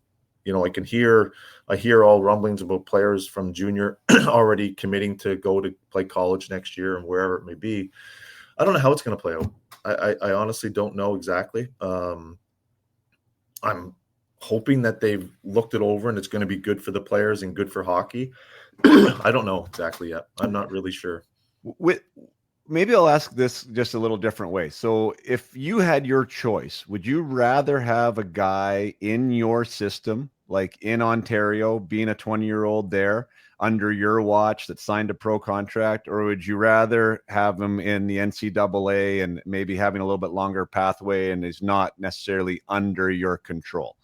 I hear all rumblings about players from junior already committing to go to play college next year and wherever it may be. I don't know how it's going to play out. I honestly don't know exactly. I'm hoping that they've looked it over and it's going to be good for the players and good for hockey. I don't know exactly yet. I'm not really sure. Maybe I'll ask this just a little different way. So if you had your choice, would you rather have a guy in your system, like in Ontario, being a 20-year-old there under your watch that signed a pro contract, or would you rather have him in the NCAA and maybe having a little bit longer pathway and is not necessarily under your control?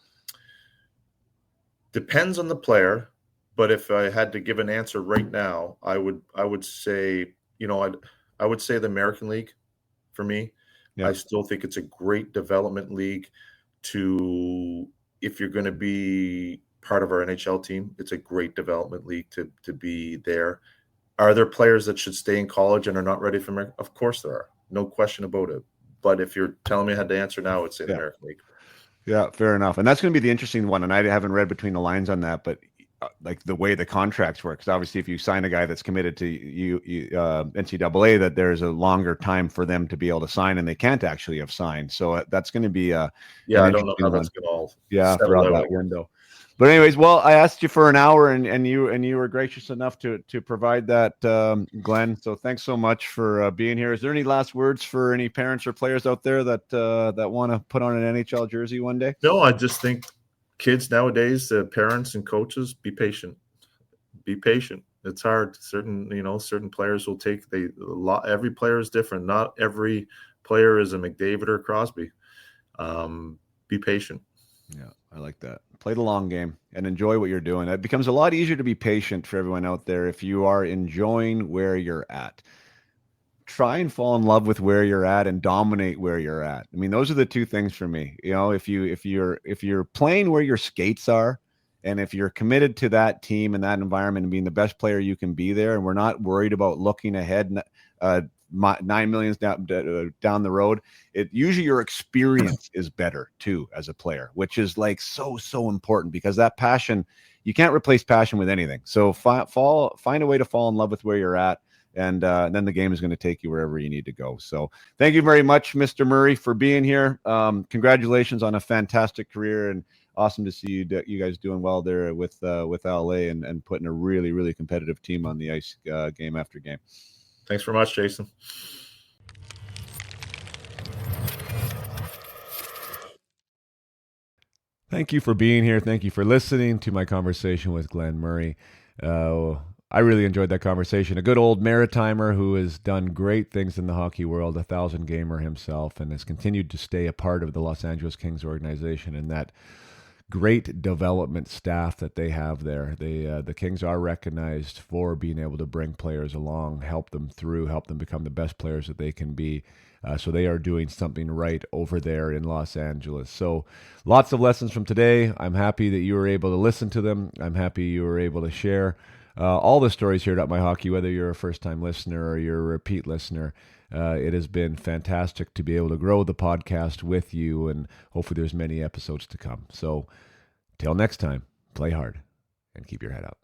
Depends on the player, but if I had to give an answer right now, I would say, I would say the American League for me. Yeah. I still think it's a great development league if you're going to be part of our NHL team, it's a great development league to be there. Are there players that should stay in college and are not ready for America? Of course there are. No question about it. But if you're telling me I had to answer now, I would say the American League. Yeah, fair enough. And that's going to be the interesting one. And I haven't read between the lines on that, but like the way the contracts work, because obviously if you sign a guy that's committed to NCAA, that there's a longer time for them to be able to sign, and they can't actually have signed. So that's going to be I don't know how that's going to all throughout that window. But anyways, well, I asked you for an hour, and you were gracious enough to provide that, Glenn. So thanks so much for being here. Is there any last words for any parents or players out there that want to put on an NHL jersey one day? No, I just think kids nowadays, the parents and coaches, be patient. Be patient. It's hard. Certain players will take every player is different. Not every player is a McDavid or Crosby. Be patient. Yeah, I like that. Play the long game and enjoy what you're doing. It becomes a lot easier to be patient for everyone out there if you are enjoying where you're at. try and fall in love with where you're at and dominate where you're at. I mean, those are the two things for me. You know, if you're playing where your skates are, and if you're committed to that team and that environment and being the best player you can be there, and we're not worried about looking ahead 9 millions down the road, it usually your experience is better too as a player, which is like so important, because that passion, you can't replace passion with anything. So find a way to fall in love with where you're at, and then the game is going to take you wherever you need to go. So thank you very much, Mr. Murray, for being here. Congratulations on a fantastic career, and awesome to see you guys doing well there with LA and putting a really competitive team on the ice game after game. Thanks very much, Jason. Thank you for being here. Thank you for listening to my conversation with Glen Murray. I really enjoyed that conversation. A good old Maritimer who has done great things in the hockey world, a 1,000 gamer himself, and has continued to stay a part of the Los Angeles Kings organization and that great development staff that they have there. The Kings are recognized for being able to bring players along, help them become the best players that they can be. So they are doing something right over there in Los Angeles. So lots of lessons from today. I'm happy that you were able to listen to them. I'm happy you were able to share all the stories here at Up My Hockey, whether you're a first-time listener or you're a repeat listener. It has been fantastic to be able to grow the podcast with you, and hopefully there's many episodes to come. So till next time, play hard and keep your head up.